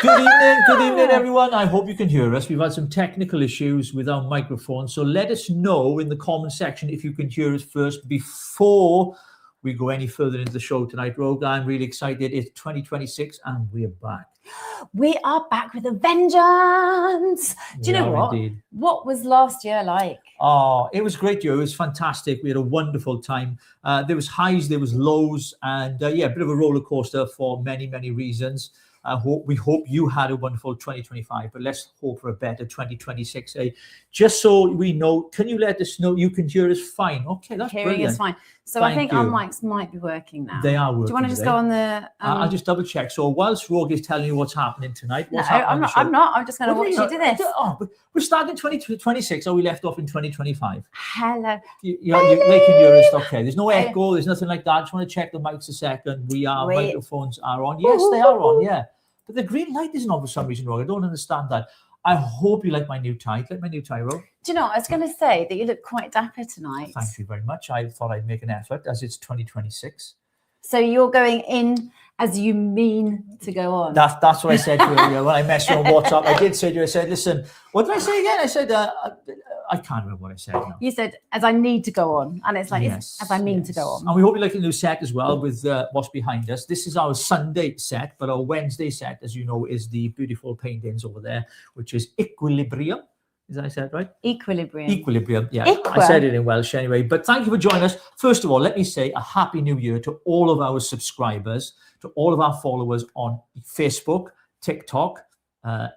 Good evening, everyone. I hope you can hear us. We've had some technical issues with our microphone, so let us know in the comment section if you can hear us first before we go any further into the show tonight. Rogue, I'm really excited. It's 2026 and we're back. We are back with a vengeance. Do you know what? Indeed. What was last year like? Oh, it was a great year. It was fantastic. We had a wonderful time. There was highs, there was lows, and a bit of a roller coaster for many, many reasons. We hope you had a wonderful 2025, but let's hope for a better 2026. Just so we know, can you let us know you can hear us fine? Okay, that's Hearing brilliant. is fine. So I think our mics might be working now. They are working. Do you want to just go on the... I'll just double check. So whilst Rogue is telling you what's happening tonight, I'm not. I'm just going to watch you do this. We're starting 2026, or we left off in 2025. Hello. They can hear us. Okay, there's no echo. There's nothing like that. I just want to check the mics a second. Microphones are on. Yes, they are on. Yeah. But the green light isn't on for some reason, Rogue. I don't understand that. I hope you like my new tie. Like my new tie, Rogue. Do you know, I was going to say that you look quite dapper tonight. Thank you very much. I thought I'd make an effort as it's 2026. So you're going in as you mean to go on. That's what I said to you earlier when I messaged you on WhatsApp. I did say to you, I said, listen, what did I say again? I said, I can't remember what I said now. You said, as I need to go on. And it's like, as I mean to go on. And we hope you like the new set as well with what's behind us. This is our Sunday set, but our Wednesday set, as you know, is the beautiful paintings over there, which is Equilibrium. Is that I said right? Equilibrium, yeah. I said it in Welsh anyway. But thank you for joining us. First of all, let me say a happy new year to all of our subscribers, to all of our followers on Facebook, TikTok,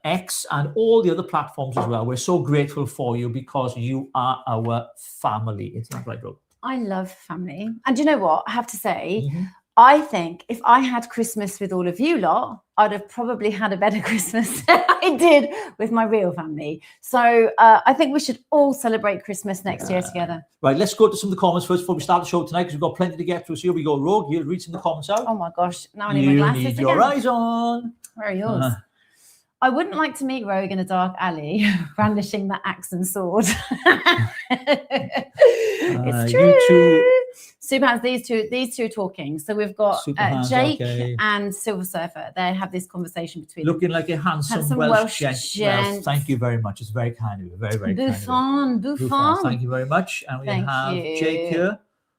X, and all the other platforms as well. We're so grateful for you because you are our family. Isn't that right, Rob? I love family. And you know what? I have to say, I think if I had Christmas with all of you lot, I'd have probably had a better Christmas than I did with my real family. So I think we should all celebrate Christmas next year together. Right, let's go to some of the comments first before we start the show tonight because we've got plenty to get through. So here we go, Rogue. You'll read some of the comments out. Oh my gosh, now I need my glasses again. You need your eyes on. Where are yours? I wouldn't like to meet Rogue in a dark alley, brandishing that axe and sword. It's true. Superhands, these two talking. So we've got Jake and Silver Surfer. They have this conversation between looking like a handsome Welsh gent. Well, thank you very much. It's very kind of you. Very, very kind of you. Buffon. Thank you very much. And we have Jake here.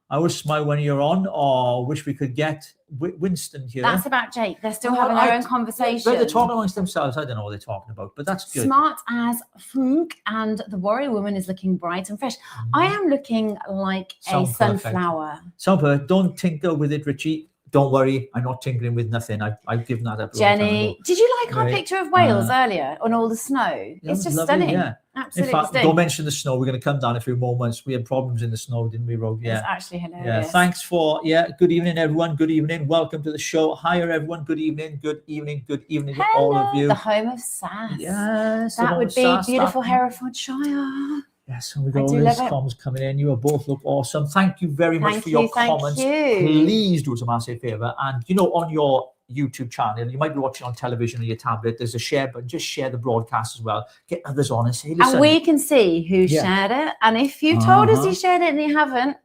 I always smile when you're on, or wish we could get Winston here. That's about Jake. They're still having their own conversation. They're talking amongst themselves. I don't know what they're talking about, but that's good. Smart as fruit, and the warrior woman is looking bright and fresh. I am looking like a sunflower. Sunflower. Don't tinker with it, Richie. Don't worry, I'm not tinkering with nothing. I've given that up. Jenny, did you like our picture of Wales earlier on all the snow? It's just lovely, stunning. Yeah. Absolutely. In fact, don't mention the snow. We're going to come down in a few moments. We had problems in the snow, didn't we, Rogue? Yeah. It's actually hilarious. Yeah. Thanks for, good evening, everyone. Good evening. Welcome to the show. Hiya, everyone. Good evening. Good evening. Good evening to all of you. The home of sass. Yes. That would be beautiful Herefordshire. Yes, and we've got all these comments coming in. You both look awesome. Thank you very much for your comments. Please do us a massive favor. And, on your YouTube channel, you might be watching on television or your tablet. There's a share button. Just share the broadcast as well. Get others on and say, listen. And we can see who shared it. And if you told us you shared it and you haven't,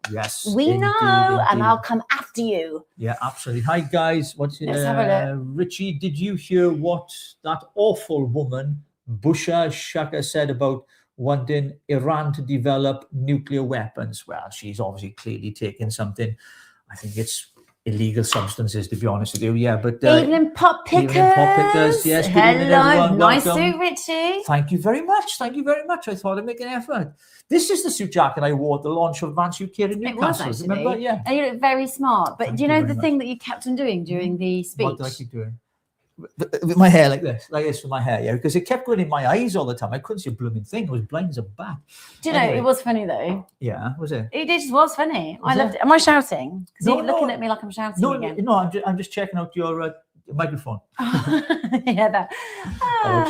we know. And I'll come after you. Yeah, absolutely. Hi, guys. Let's have a look. Richie, did you hear what that awful woman, Busha Shaka, said about wanting Iran to develop nuclear weapons? Well, she's obviously clearly taken something. I think it's illegal substances, to be honest with you. Yeah, but evening pop pickers. Yes. Hello, nice suit, Richie. Thank you very much. I thought I'd make an effort. This is the suit jacket I wore at the launch of Vans UK in Newcastle. Remember? Yeah. And you look very smart. But do you know the thing that you kept on doing during the speech? What did I keep doing? With my hair like this with my hair, because it kept going in my eyes all the time. I couldn't see a blooming thing. I was blind as a bat. Do you know, it was funny though. Yeah, was it? It just was funny. I loved it. Am I shouting? Because you're looking at me like I'm shouting again. No, I'm just checking out your microphone. Yeah, that.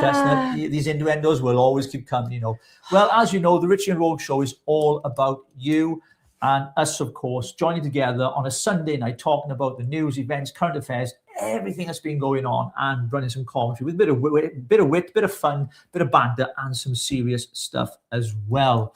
Chestnut, these innuendos will always keep coming, Well, as you know, the Richie and Rogue show is all about you and us, of course, joining together on a Sunday night, talking about the news, events, current affairs, everything that's been going on, and running some commentary with a bit of wit, bit of fun, bit of banter, and some serious stuff as well.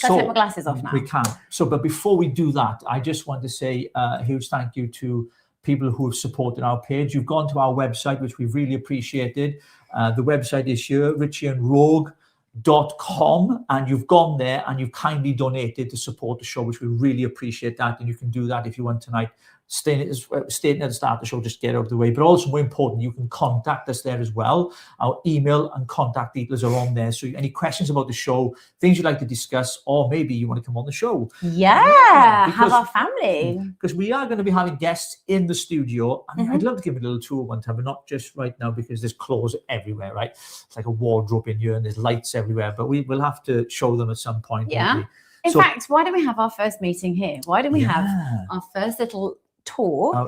Can I take my glasses off now? We can. But before we do that, I just want to say a huge thank you to people who have supported our page. You've gone to our website, which we've really appreciated. The website is here, richieandrogue.com, and you've gone there and you've kindly donated to support the show, which we really appreciate that. And you can do that if you want tonight. Stating at the start of the show, just get out of the way. But also more important, you can contact us there as well. Our email and contact details are on there. So any questions about the show, things you'd like to discuss, or maybe you want to come on the show. Have our family. Because we are going to be having guests in the studio. I mean, I'd love to give it a little tour one time, but not just right now because there's clothes everywhere, right? It's like a wardrobe in here and there's lights everywhere. But we will have to show them at some point. Yeah. In fact, why don't we have our first meeting here? Why don't we have our first little tour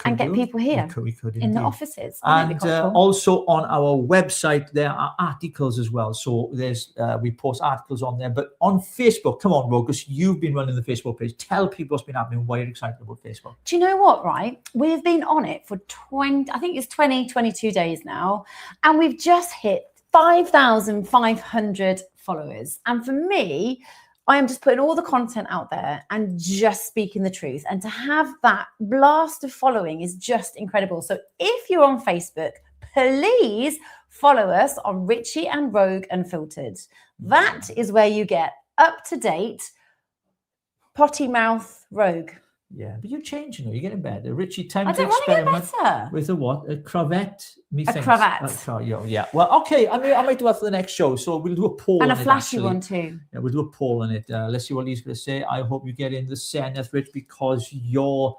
and get people here we could in the offices, and also on our website there are articles as well. So there's we post articles on there, but on Facebook, come on, Rogue, because you've been running the Facebook page. Tell people what's been happening, why you're excited about Facebook. Do you know what, right? We've been on it for 22 days now, and we've just hit 5,500 followers. And for me, I am just putting all the content out there and just speaking the truth. And to have that blast of following is just incredible. So if you're on Facebook, please follow us on Richie and Rogue Unfiltered. That is where you get up-to-date potty mouth Rogue. Yeah, but you're changing. You're getting better. Richie, time I to don't want to get experiment better. with a what? A cravat? A cravat. Yeah. Well, okay. I might do that for the next show. So we'll do a poll. And a on flashy it, one too. Yeah, we'll do a poll on it. Let's see what he's going to say. I hope you get in the Senate, Rich, because you're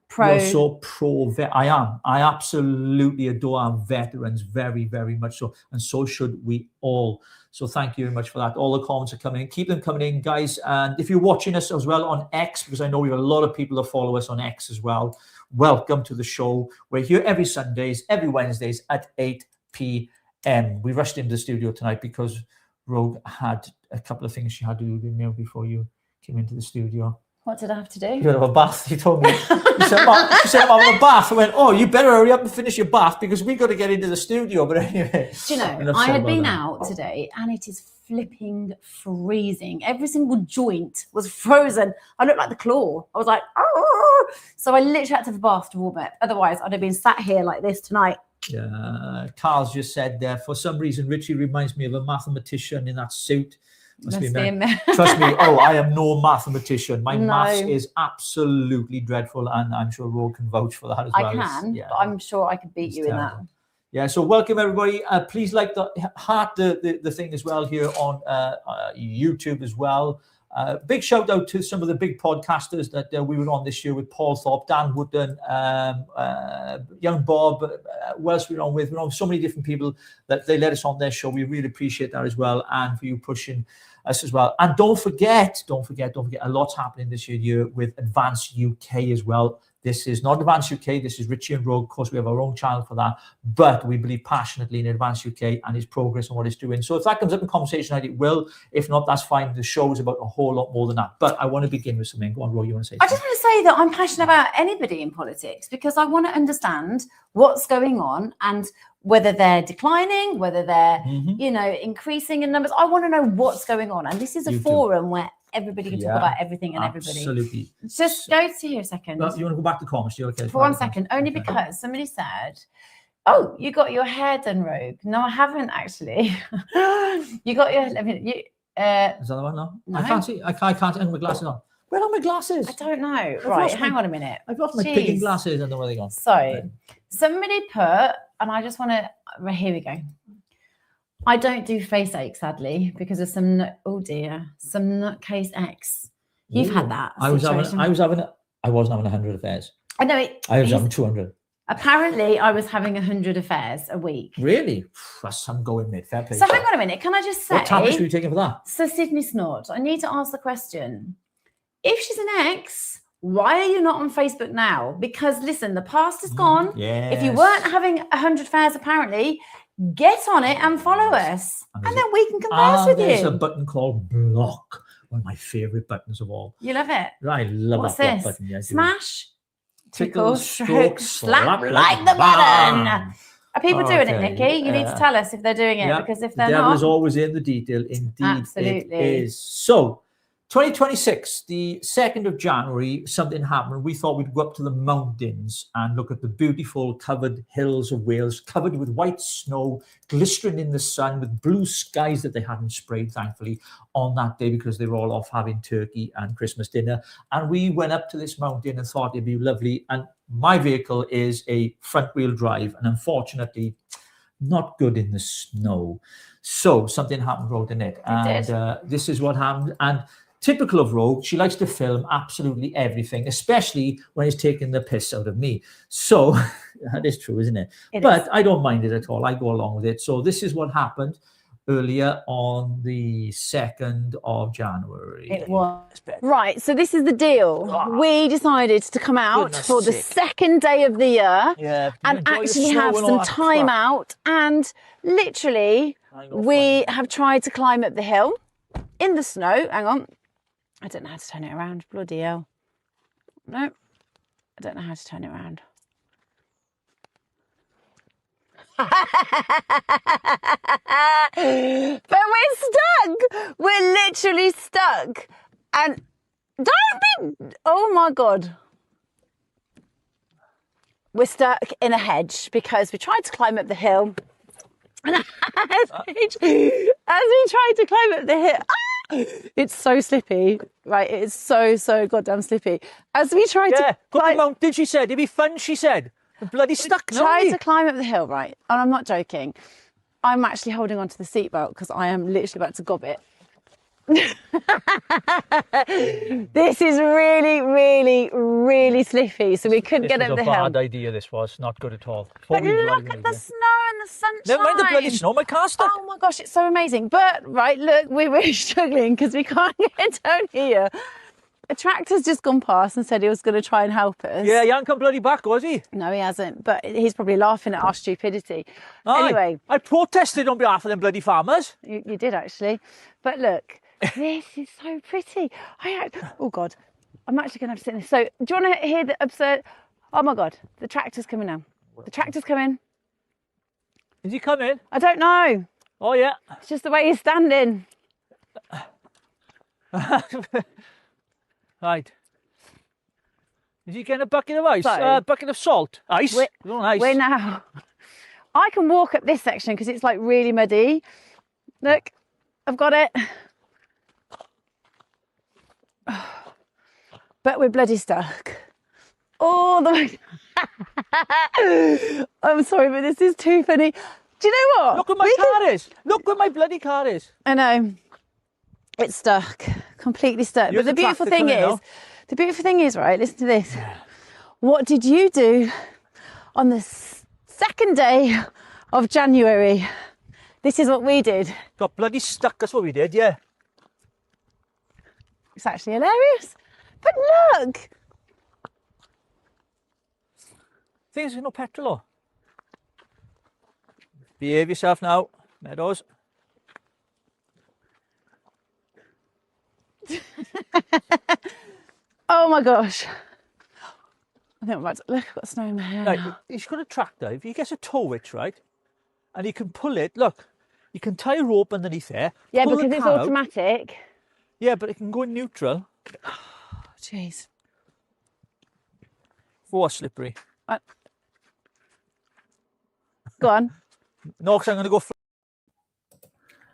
so pro vet. I am. I absolutely adore our veterans very, very much so. And so should we all. So thank you very much for that. All the comments are coming in. Keep them coming in, guys. And if you're watching us as well on X, because I know we have a lot of people that follow us on X as well, welcome to the show. We're here every Sundays, every Wednesdays at 8 p.m. We rushed into the studio tonight because Rogue had a couple of things she had to do before you came into the studio. What did I have to do? You had to have a bath. You told me. You said, I'm having a bath. I went, oh, you better hurry up and finish your bath because we got to get into the studio. But anyway. Do you know, I had been out today and it is flipping freezing. Every single joint was frozen. I looked like the claw. I was like, oh. So I literally had to have a bath to warm it. Otherwise, I'd have been sat here like this tonight. Yeah. Carl's just said there, for some reason, Richie reminds me of a mathematician in that suit. Must be Trust me, I am no mathematician. My maths is absolutely dreadful, and I'm sure Rogue can vouch for that as well. I can, but I'm sure I could beat you terrible. In that. Yeah, so welcome everybody. Please like the thing as well here on YouTube as well. Big shout out to some of the big podcasters that we were on this year with Paul Thorpe, Dan Wooden, Young Bob, who else we were on with? We're on so many different people that they let us on their show. We really appreciate that as well, and for you pushing us as well. And don't forget, a lot's happening this year with Advance UK as well. This is not Advance UK. This is Richie and Rogue. Of course, we have our own channel for that, but we believe passionately in Advance UK and its progress and what it's doing. So if that comes up in conversation, it will. If not, that's fine. The show is about a whole lot more than that. But I want to begin with something. Go on, Rogue, you want to say something? I just want to say that I'm passionate about anybody in politics because I want to understand what's going on and whether they're declining, whether they're, increasing in numbers. I want to know what's going on. And this is a forum where everybody can talk about everything and everybody. Absolutely. Just go to here a second. Well, you want to go back to comments? Okay. For 1 second, only because somebody said, oh, you got your hair done, Rogue. No, I haven't actually. You got your, is that the one? No. I can't see. I can't have my glasses on. Where are my glasses? I don't know. Right, hang on a minute. I've lost my picking glasses. I don't know where they're gone. So somebody put, and I just want to, here we go. I don't do face ache, sadly, because of some nutcase X. You've had that. I wasn't having 100 affairs. I know it. I was having 200. Apparently, I was having 100 affairs a week. Really? That's some going mid. Fair play. So hang on a minute. Can I just say? What tablets were you taking for that? So Sydney Snort, I need to ask the question. If she's an ex, why are you not on Facebook now? Because listen, the past is gone. Yes. If you weren't having 100 affairs, apparently, get on it and follow us. And then we can converse with you. There's a button called block. One of my favorite buttons of all. You love it? I love What's that this? block button. Yeah, Smash, tickle, stroke, slap like the button. Are people doing it, Nikki? You need to tell us if they're doing it, because if they're the devil not... is always in the detail. Indeed, absolutely. it is. So, 2026, the 2nd of January, something happened. We thought we'd go up to the mountains and look at the beautiful covered hills of Wales, covered with white snow, glistering in the sun, with blue skies that they hadn't sprayed, thankfully, on that day because they were all off having turkey and Christmas dinner. And we went up to this mountain and thought it'd be lovely. And my vehicle is a front-wheel drive, and unfortunately, not good in the snow. So something happened, Rogue, in it. And this is what happened. And typical of Rogue, she likes to film absolutely everything, especially when he's taking the piss out of me. So that is true, isn't it? But I don't mind it at all. I go along with it. So this is what happened earlier on the 2nd of January. It was. Right, so this is the deal. We decided to come out for the second day of the year and actually have some time out. And literally, we have tried to climb up the hill in the snow. Hang on. I don't know how to turn it around. Bloody hell. No, I don't know how to turn it around. But we're stuck. We're literally stuck. And don't be, oh my God. We're stuck in a hedge because we tried to climb up the hill. And as we tried to climb up the hill, it's so slippy, right? It is so goddamn slippy. As we tried to go up the mountain, she said. It'd be fun, she said. I'm bloody stuck now. Tried to climb up the hill, right? And I'm not joking. I'm actually holding onto the seatbelt because I am literally about to gob it. This is really slippy, so we couldn't get up the hill. This was a bad idea, this was. Not good at all. But look at the snow and the sunshine. Never mind the bloody snow, my car's stuck. Oh my gosh, it's so amazing. But, right, look, we're really struggling because we can't get down here. A tractor's just gone past and said he was going to try and help us. Yeah, he hasn't come bloody back, was he? No, he hasn't. But he's probably laughing at our stupidity. Aye. Anyway. I protested on behalf of them bloody farmers. You did, actually. But look, this is so pretty. Oh, God. I'm actually going to have to sit in this. So, do you want to hear the absurd... Oh, my God. The tractor's coming now. The tractor's coming. Is he coming? I don't know. Oh, yeah. It's just the way he's standing. Right. Is he getting a bucket of ice? Bucket of salt? Ice? We're now... I can walk up this section because it's like really muddy. Look, I've got it. But we're bloody stuck. All the way... I'm sorry, but this is too funny. Do you know what? Look where my car is. Look where my bloody car is. I know. It's stuck. Completely stuck. But the beautiful thing is, right, listen to this. What did you do on the second day of January? This is what we did. Got bloody stuck, that's what we did, yeah. It's actually hilarious. But look! There's no petrol on. Behave yourself now, Meadows. Oh my gosh. I think I'm about to look, I've got snow in my hair. Right, he's got a tractor. If he gets a tow hitch, right, and he can pull it, look, you can tie a rope underneath there. Yeah, because it's automatic. Yeah, but it can go in neutral. Jeez. Oh, slippery. Go on. No, because I'm going to go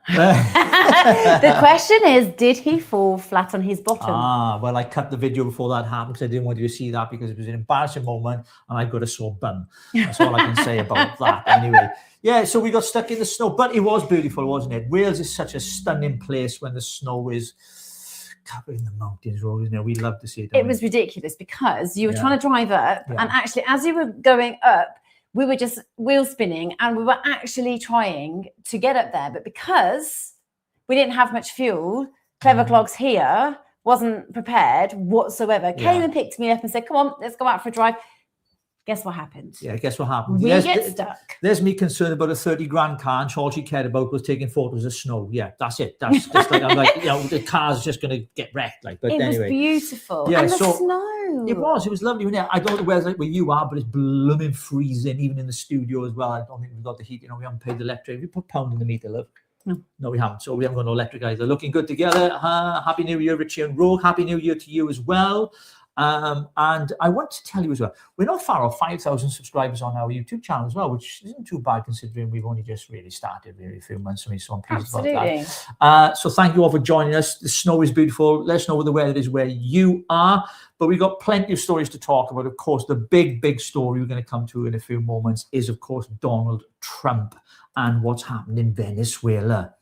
The question is, did he fall flat on his bottom? Well, I cut the video before that happened because I didn't want you to see that because it was an embarrassing moment and I got a sore bum. That's all I can say about that. Anyway, yeah, so we got stuck in the snow, but it was beautiful, wasn't it? Wales is such a stunning place when the snow is covered in the mountains, isn't it? We love to see it. It was ridiculous because you were trying to drive up and actually as you were going up, we were just wheel spinning and we were actually trying to get up there. But because we didn't have much fuel, Clever Clogs here wasn't prepared whatsoever. Came and picked me up and said, come on, let's go out for a drive. Guess what happened? Yeah, guess what happened? We get stuck. There's me concerned about a 30 grand car and all she cared about was taking photos of snow. Yeah, that's it. That's just like, I'm like, you know, the car's just going to get wrecked. Like, but anyway. It was beautiful. Yeah, and the snow. It was lovely. I don't know where you are, but it's blooming freezing, even in the studio as well. I don't think we've got the heat. You know, we haven't paid the electric. We put pound in the meter, love. No, we haven't. So we haven't got no electric either. Looking good together. Happy New Year, Richie and Rogue. Happy New Year to you as well. And I want to tell you as well, we're not far off 5,000 subscribers on our YouTube channel as well, which isn't too bad considering we've only just really started really a few months ago. So I'm pleased about that. So thank you all for joining us. The snow is beautiful. Let us know what the weather is where you are. But we've got plenty of stories to talk about. Of course, the big story we're going to come to in a few moments is, of course, Donald Trump and what's happened in Venezuela.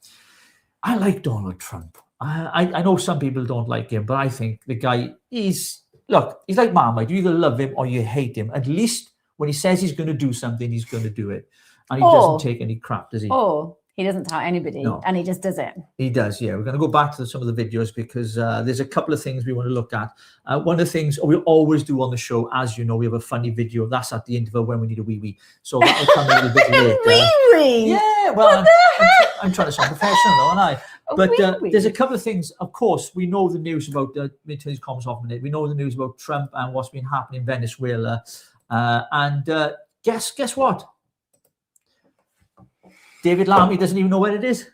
I like Donald Trump. I know some people don't like him, but I think the guy is... Look, he's like Marmite. You either love him or you hate him. At least when he says he's going to do something, he's going to do it. And he doesn't take any crap, does he? Or he doesn't tell anybody, and he just does it. He does, yeah. We're going to go back to some of the videos because there's a couple of things we want to look at. One of the things we always do on the show, as you know, we have a funny video. That's at the interval when we need a wee-wee. So that will come a little bit later. Wee-wee? Yeah, well, I'm trying to sound professional, though, aren't I? But there's a couple of things. Of course, we know the news about turn these comments off a minute. We know the news about Trump and what's been happening in Venezuela. And guess what? David Lammy doesn't even know where it is.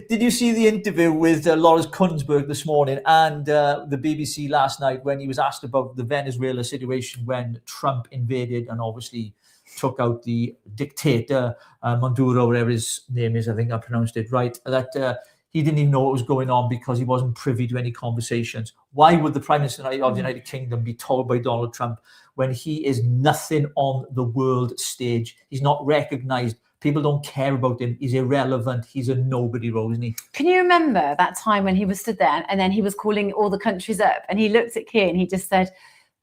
Did you see the interview with Lawrence Kunsberg this morning and the BBC last night when he was asked about the Venezuela situation when Trump invaded and obviously took out the dictator, Maduro, whatever his name is, I think I pronounced it right, that he didn't even know what was going on because he wasn't privy to any conversations. Why would the Prime Minister of the United Kingdom be told by Donald Trump when he is nothing on the world stage? He's not recognised. People don't care about him. He's irrelevant. He's a nobody role, isn't he? Can you remember that time when he was stood there and then he was calling all the countries up and he looked at Keir and he just said,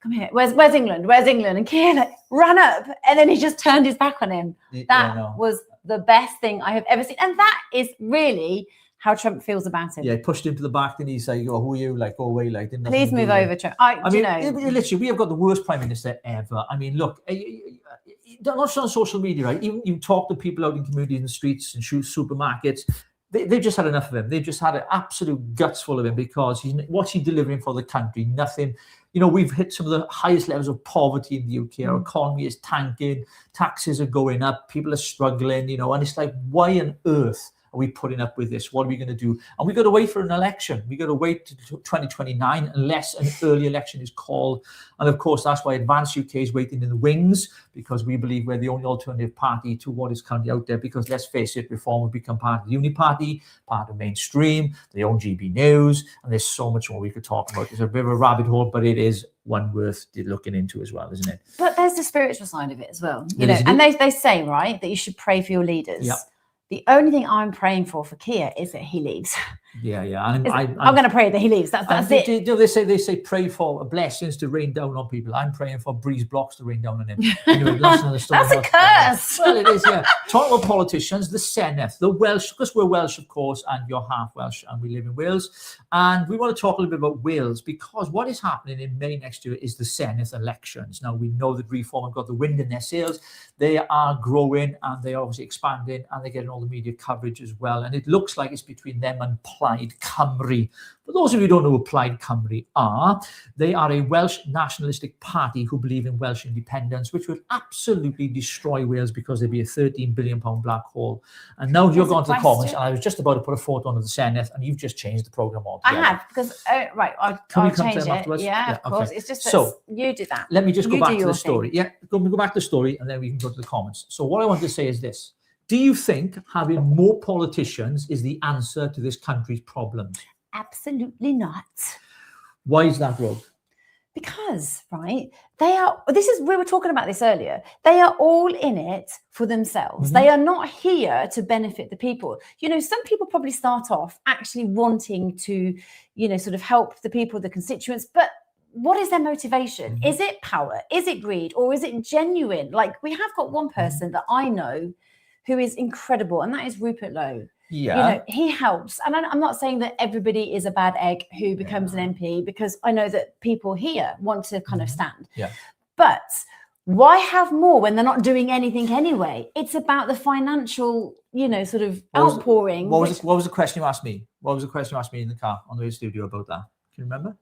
come here, where's England? Where's England? And Keir like, ran up and then he just turned his back on him. That was the best thing I have ever seen. And that is really how Trump feels about him. Yeah, he pushed him to the back and he said, oh, who are you? Like, go away. Like, please move over, Trump. I mean, literally, we have got the worst Prime Minister ever. I mean, look, not just on social media, right? Even you talk to people out in communities and streets and supermarkets, they've just had enough of him. They've just had an absolute guts full of him because what's he delivering for the country? Nothing. You know, we've hit some of the highest levels of poverty in the UK. Our economy is tanking. Taxes are going up. People are struggling, you know, and it's like, why on earth are we putting up with this? What are we going to do? And we've got to wait for an election. We've got to wait to 2029 unless an early election is called. And of course, that's why Advance UK is waiting in the wings, because we believe we're the only alternative party to what is currently out there. Because let's face it, Reform will become part of the Uni Party, part of mainstream, they own GB News, and there's so much more we could talk about. It's a bit of a rabbit hole, but it is one worth looking into as well, isn't it? But there's the spiritual side of it as well. You know, and they say, right, that you should pray for your leaders. Yep. The only thing I'm praying for Keir is that he leaves. Yeah. And I'm going to pray that he leaves. That's it. They say pray for blessings to rain down on people. I'm praying for breeze blocks to rain down on him. Anyway, that's another story. That's a curse. Well, it is, yeah. Talking about politicians, the Senedd, the Welsh, because we're Welsh, of course, and you're half Welsh, and we live in Wales. And we want to talk a little bit about Wales, because what is happening in May next year is the Senedd elections. Now, we know that Reform have got the wind in their sails. They are growing, and they're obviously expanding, and they're getting all the media coverage as well. And it looks like it's between them and Plaid Cymru. For those of you who don't know who Plaid Cymru are, they are a Welsh nationalistic party who believe in Welsh independence, which would absolutely destroy Wales because there'd be a £13 billion black hole. And now you're going to the comments, and I was just about to put a photo on the Senedd, and you've just changed the programme altogether. I have, because, I'll change it. Afterwards? Yeah, of course. Okay. It's just that you do that. Let me just go back to the story. Yeah, go back to the story, and then we can go to the comments. So what I want to say is this. Do you think having more politicians is the answer to this country's problems? Absolutely not. Why is that, Rogue? Because, right, we were talking about this earlier. They are all in it for themselves. They are not here to benefit the people. You know, some people probably start off actually wanting to, you know, sort of help the people, the constituents, but what is their motivation? Is it power? Is it greed? Or is it genuine? Like, we have got one person that I know who is incredible, and that is Rupert Lowe. Yeah. You know, he helps. And I'm not saying that everybody is a bad egg who becomes an MP, because I know that people here want to kind of stand. Yeah. But why have more when they're not doing anything anyway? It's about the financial, you know, sort of outpouring. What was the question you asked me? What was the question you asked me in the car on the way to the studio about that? Can you remember?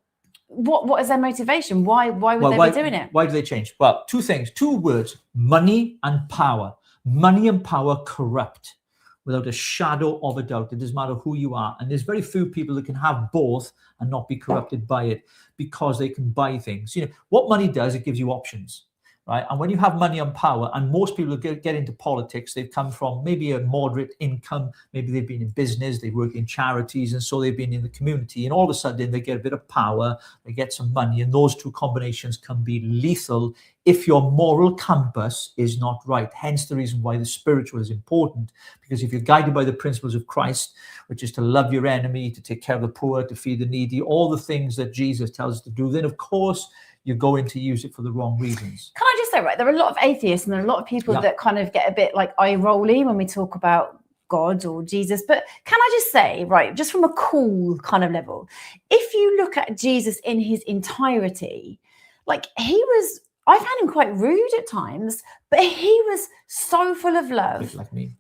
what is their motivation? Why would they be doing it? Why do they change? Well, two things, two words: money and power. Money and power corrupt, without a shadow of a doubt. It doesn't matter who you are, and there's very few people that can have both and not be corrupted by it, because they can buy things. You know what money does? It gives you options. Right. And when you have money and power, and most people who get into politics, they've come from maybe a moderate income, maybe they've been in business, they work in charities, and so they've been in the community, and all of a sudden they get a bit of power, they get some money, and those two combinations can be lethal if your moral compass is not right. Hence the reason why the spiritual is important, because if you're guided by the principles of Christ, which is to love your enemy, to take care of the poor, to feed the needy, all the things that Jesus tells us to do, then of course you're going to use it for the wrong reasons. Can I just say, right, there are a lot of atheists and there are a lot of people that kind of get a bit like eye-rolly when we talk about God or Jesus. But can I just say, right, just from a cool kind of level, if you look at Jesus in his entirety, like I found him quite rude at times, but he was so full of love. Just like me.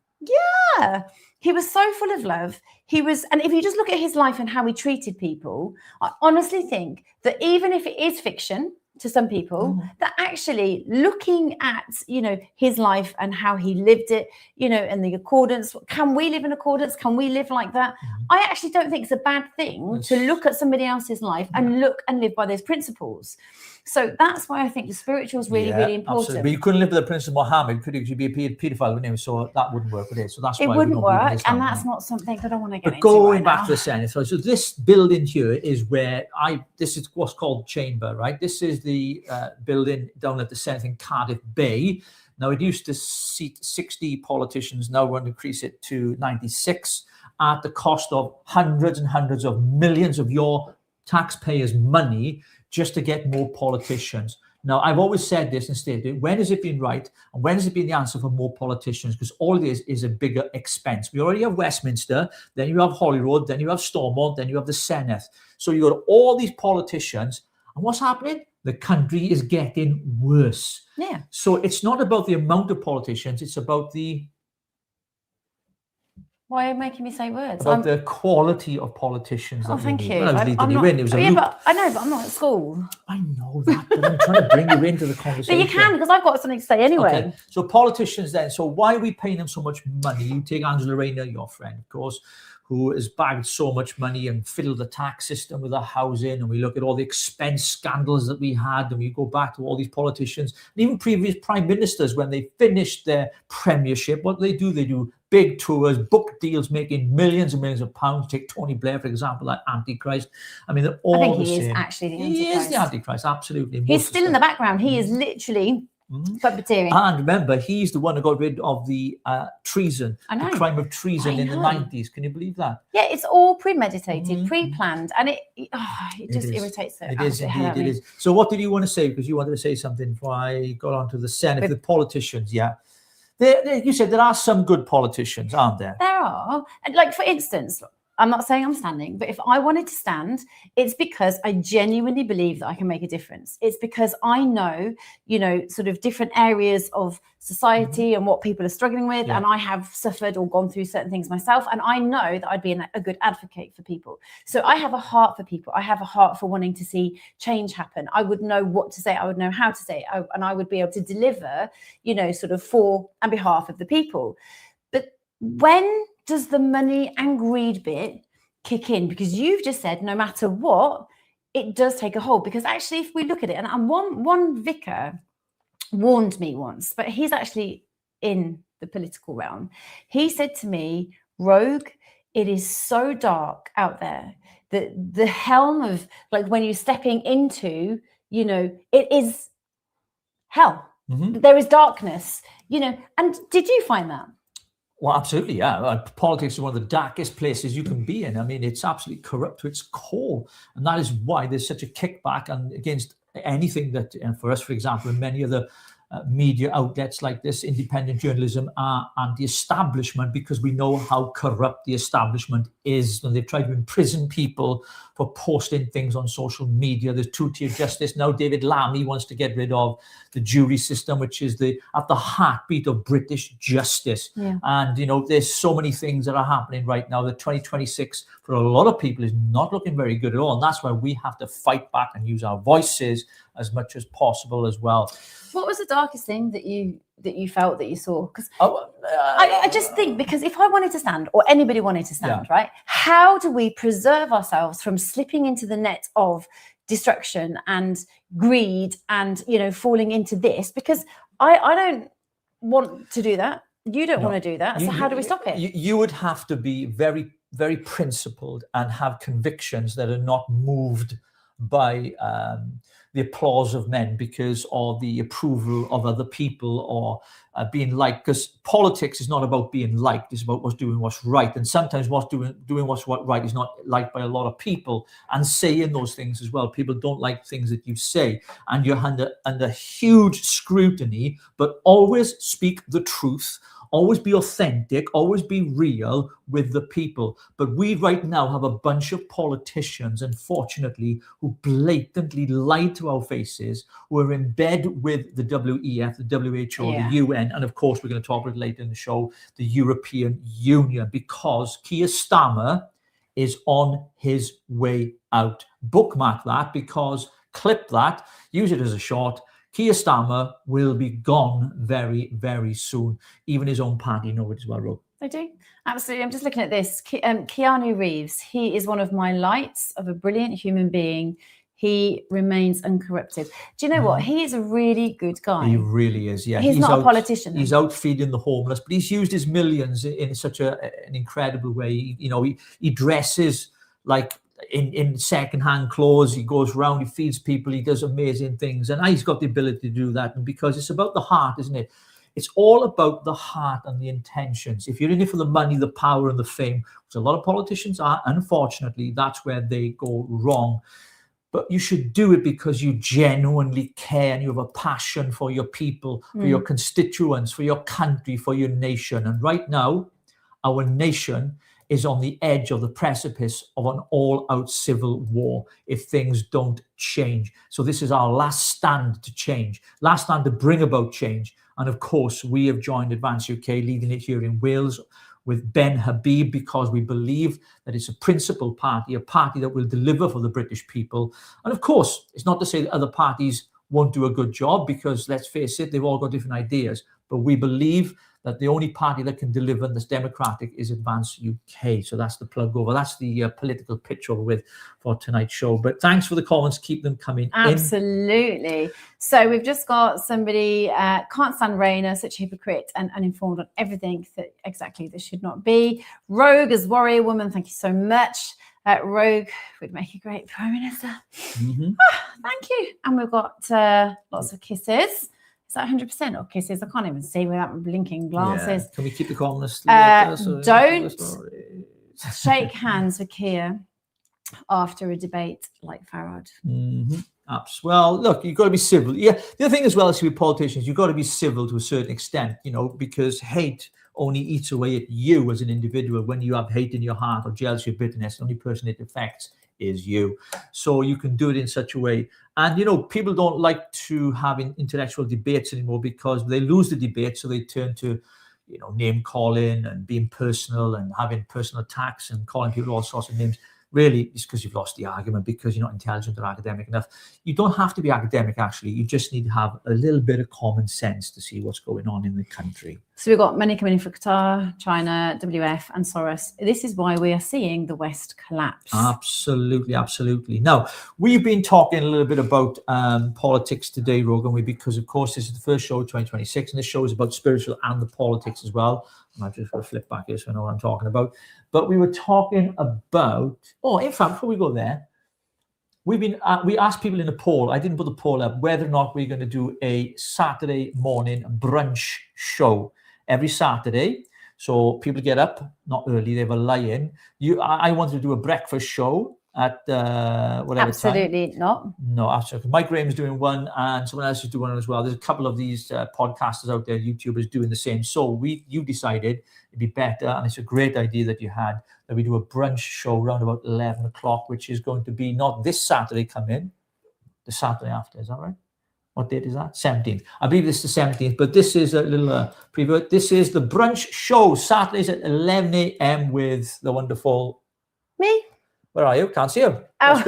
Yeah. He was so full of love. And if you just look at his life and how he treated people, I honestly think that even if it is fiction to some people, that actually looking at, his life and how he lived it, and the accordance, can we live in accordance? Can we live like that? I actually don't think it's a bad thing to look at somebody else's life and look and live by those principles. So that's why I think the spiritual is really, really important. Absolutely. But you couldn't live with the Prince of Mohammed, could you? Be a paedophile with him, so that wouldn't work with it. So that's why it wouldn't work, and that's not something that I want to get into. But going back to the Senate, so this building here is where this is what's called chamber, right? This is the building down at the Senate in Cardiff Bay. Now it used to seat 60 politicians. Now we're going to increase it to 96 at the cost of hundreds and hundreds of millions of your taxpayers' money, just to get more politicians. Now, I've always said this and stated, when has it been right? And when has it been the answer for more politicians? Because all it is a bigger expense. We already have Westminster, then you have Holyrood, then you have Stormont, then you have the Senedd. So you've got all these politicians. And what's happening? The country is getting worse. Yeah. So it's not about the amount of politicians, it's about the... Why are you making me say words? About the quality of politicians. Oh, thank you. Well, I know, but I'm not at school. I know that, but I'm trying to bring you into the conversation. But you can, because I've got something to say anyway. Okay. So politicians then, so why are we paying them so much money? You take Angela Rayner, your friend, of course, who has bagged so much money and fiddled the tax system with our housing, and we look at all the expense scandals that we had, and we go back to all these politicians, and even previous prime ministers, when they finished their premiership, what do? They do big tours, book deals, making millions and millions of pounds. Take Tony Blair, for example, that Antichrist. I mean, they're all the same. I think he is actually the Antichrist. He is the Antichrist, absolutely. He's still in the background. He is literally puppeteering. And remember, he's the one who got rid of the treason, the crime of treason in the 90s. Can you believe that? Yeah, it's all premeditated, pre-planned, and it just irritates it. It is indeed, it is. So what did you want to say? Because you wanted to say something before I got on to the Senate, the politicians, yeah. You said there are some good politicians, aren't there? There are. And like, for instance, I'm not saying I'm standing, but if I wanted to stand, it's because I genuinely believe that I can make a difference. It's because I know, sort of different areas of society and what people are struggling with. Yeah. And I have suffered or gone through certain things myself. And I know that I'd be a good advocate for people. So I have a heart for people. I have a heart for wanting to see change happen. I would know what to say. I would know how to say it. And I would be able to deliver, sort of for and behalf of the people. But when does the money and greed bit kick in? Because you've just said no matter what, it does take a hold. Because actually, if we look at it, and one vicar warned me once, but he's actually in the political realm. He said to me, Rogue, it is so dark out there that the helm of, like, when you're stepping into, it is hell. There is darkness, and did you find that? Well, absolutely, yeah. Politics is one of the darkest places you can be in. I mean, it's absolutely corrupt to its core. And that is why there's such a kickback against anything that, and for us, for example, and many other media outlets like this, independent journalism, are anti-establishment because we know how corrupt the establishment is. And they've tried to imprison people for posting things on social media. There's two-tier justice. Now David Lammy wants to get rid of the jury system, which is at the heartbeat of British justice. Yeah. And, there's so many things that are happening right now that 2026 for a lot of people is not looking very good at all. And that's why we have to fight back and use our voices as much as possible as well. What was the darkest thing that you felt that you saw? Because I just think, because if I wanted to stand, or anybody wanted to stand, right, how do we preserve ourselves from slipping into the net of destruction and greed and, falling into this? Because I don't want to do that. You don't want to do that. So how do we stop it? You would have to be very, very principled and have convictions that are not moved by the applause of men because of the approval of other people or being liked. Because politics is not about being liked; it's about doing what's right. And sometimes doing what's right is not liked by a lot of people. And saying those things as well, people don't like things that you say, and you're under huge scrutiny. But always speak the truth. Always be authentic, always be real with the people. But we right now have a bunch of politicians, unfortunately, who blatantly lie to our faces, who are in bed with the WEF, the WHO, the UN, and of course, we're going to talk about it later in the show, the European Union, because Keir Starmer is on his way out. Bookmark that, because clip that, use it as a short. Keir Starmer will be gone very, very soon. Even his own party know it as well, Rob. They do. Absolutely. I'm just looking at this. Keanu Reeves, he is one of my lights of a brilliant human being. He remains uncorrupted. Do you know what? He is a really good guy. He really is, yeah. He's not a politician. He's out feeding the homeless, but he's used his millions in such an incredible way. He dresses like in second-hand clothes. He goes around, he feeds people, he does amazing things, and he's got the ability to do that. And because it's about the heart, isn't it? It's all about the heart and the intentions. If you're in it for the money, the power, and the fame, which a lot of politicians are, unfortunately, that's where they go wrong. But you should do it because you genuinely care and you have a passion for your people, for your constituents, for your country, for your nation. And right now, our nation is on the edge of the precipice of an all-out civil war if things don't change. So this is our last stand to change, last stand to bring about change. And of course, we have joined Advance UK, leading it here in Wales with Ben Habib, because we believe that it's a principled party, a party that will deliver for the British people. And of course, it's not to say that other parties won't do a good job, because let's face it, they've all got different ideas. But we believe that the only party that can deliver that's democratic is Advance UK. So that's the plug over. That's the political pitch over with for tonight's show. But thanks for the comments. Keep them coming in. Absolutely. So we've just got somebody, can't stand Rainer, such a hypocrite and uninformed on everything that exactly this should not be. Rogue as warrior woman, thank you so much. Rogue would make a great Prime Minister. Thank you. And we've got lots of kisses. Is that 100% or kisses? I can't even see without blinking glasses. Yeah. Can we keep the comments? Don't shake hands with Keir after a debate like Farad. Well, look, you've got to be civil. Yeah, the other thing as well is with politicians, you've got to be civil to a certain extent, because hate only eats away at you as an individual. When you have hate in your heart or jealousy or bitterness, the only person it affects is you. So you can do it in such a way. And, people don't like to have intellectual debates anymore because they lose the debate. So they turn to, name calling and being personal and having personal attacks and calling people all sorts of names. Really, it's because you've lost the argument, because you're not intelligent or academic enough. You don't have to be academic, actually. You just need to have a little bit of common sense to see what's going on in the country. So we've got money coming in for Qatar, China, WF and Soros. This is why we are seeing the West collapse. Absolutely, absolutely. Now, we've been talking a little bit about politics today, Rogan, because, of course, this is the first show of 2026, and this show is about spiritual and the politics as well. I've just got to flip back here so I know what I'm talking about. But we were talking about, in fact, before we go there, we asked people in a poll, I didn't put the poll up, whether or not we're going to do a Saturday morning brunch show every Saturday. So people get up, not early, they have a lie-in. I wanted to do a breakfast show, at whatever Absolutely time. not. No, absolutely. Mike Graham's doing one, and someone else is doing one as well. There's a couple of these podcasters out there, YouTubers, doing the same. So you decided it'd be better, and it's a great idea that you had, that we do a brunch show around about 11 o'clock, which is going to be not this Saturday coming, the Saturday after. Is that right? What date is that? 17th. I believe this is the 17th, but this is a little preview. This is the brunch show, Saturdays at 11 a.m. with the wonderful... Me? Where are you? Can't see you. Oh.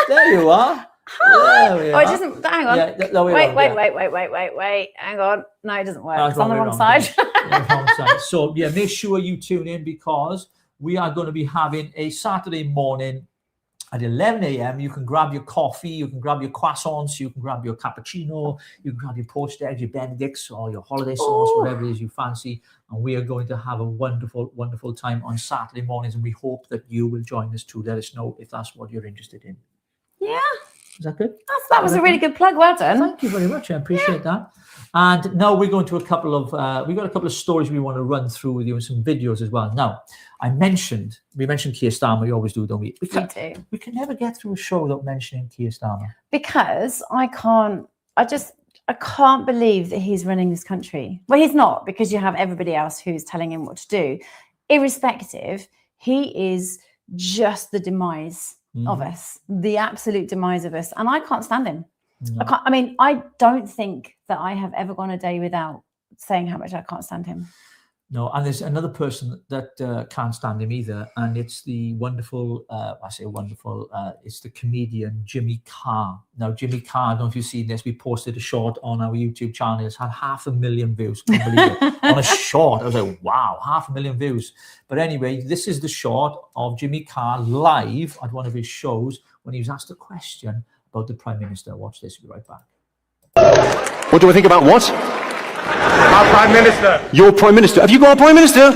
There you are. Hi. There we Oh, it are. doesn't... Hang on. Yeah, no, Wait. Hang on. No, it doesn't work. That's It's on the wrong wrong side. Wrong side. So, yeah, make sure you tune in, because we are going to be having a Saturday morning at 11 a.m. You can grab your coffee, you can grab your croissants, you can grab your cappuccino, you can grab your poached eggs, your Benedicts, or your holiday sauce, whatever it is you fancy. And we are going to have a wonderful, wonderful time on Saturday mornings. And we hope that you will join us too. Let us know if that's what you're interested in. Yeah. Is that good? That was a really good plug. Well done. Thank you very much. I appreciate that. And now we're going to we've got a couple of stories we want to run through with you, and some videos as well. Now, we mentioned Keir Starmer. We always do, don't we? We can never get through a show without mentioning Keir Starmer. Because I can't believe that he's running this country. Well, he's not, because you have everybody else who's telling him what to do. Irrespective, he is just the demise of us, the absolute demise of us. And I can't stand him. No. I don't think that I have ever gone a day without saying how much I can't stand him. No, and there's another person that can't stand him either, and it's the wonderful, it's the comedian Jimmy Carr. Now, Jimmy Carr, I don't know if you've seen this, we posted a short on our YouTube channel. It's had 500,000 views, can't believe it, on a short. I was like, wow, 500,000 views. But anyway, this is the short of Jimmy Carr live at one of his shows when he was asked a question about the Prime Minister. Watch this, we'll be right back. What do I think about what? Our Prime Minister. Your Prime Minister. Have you got a Prime Minister?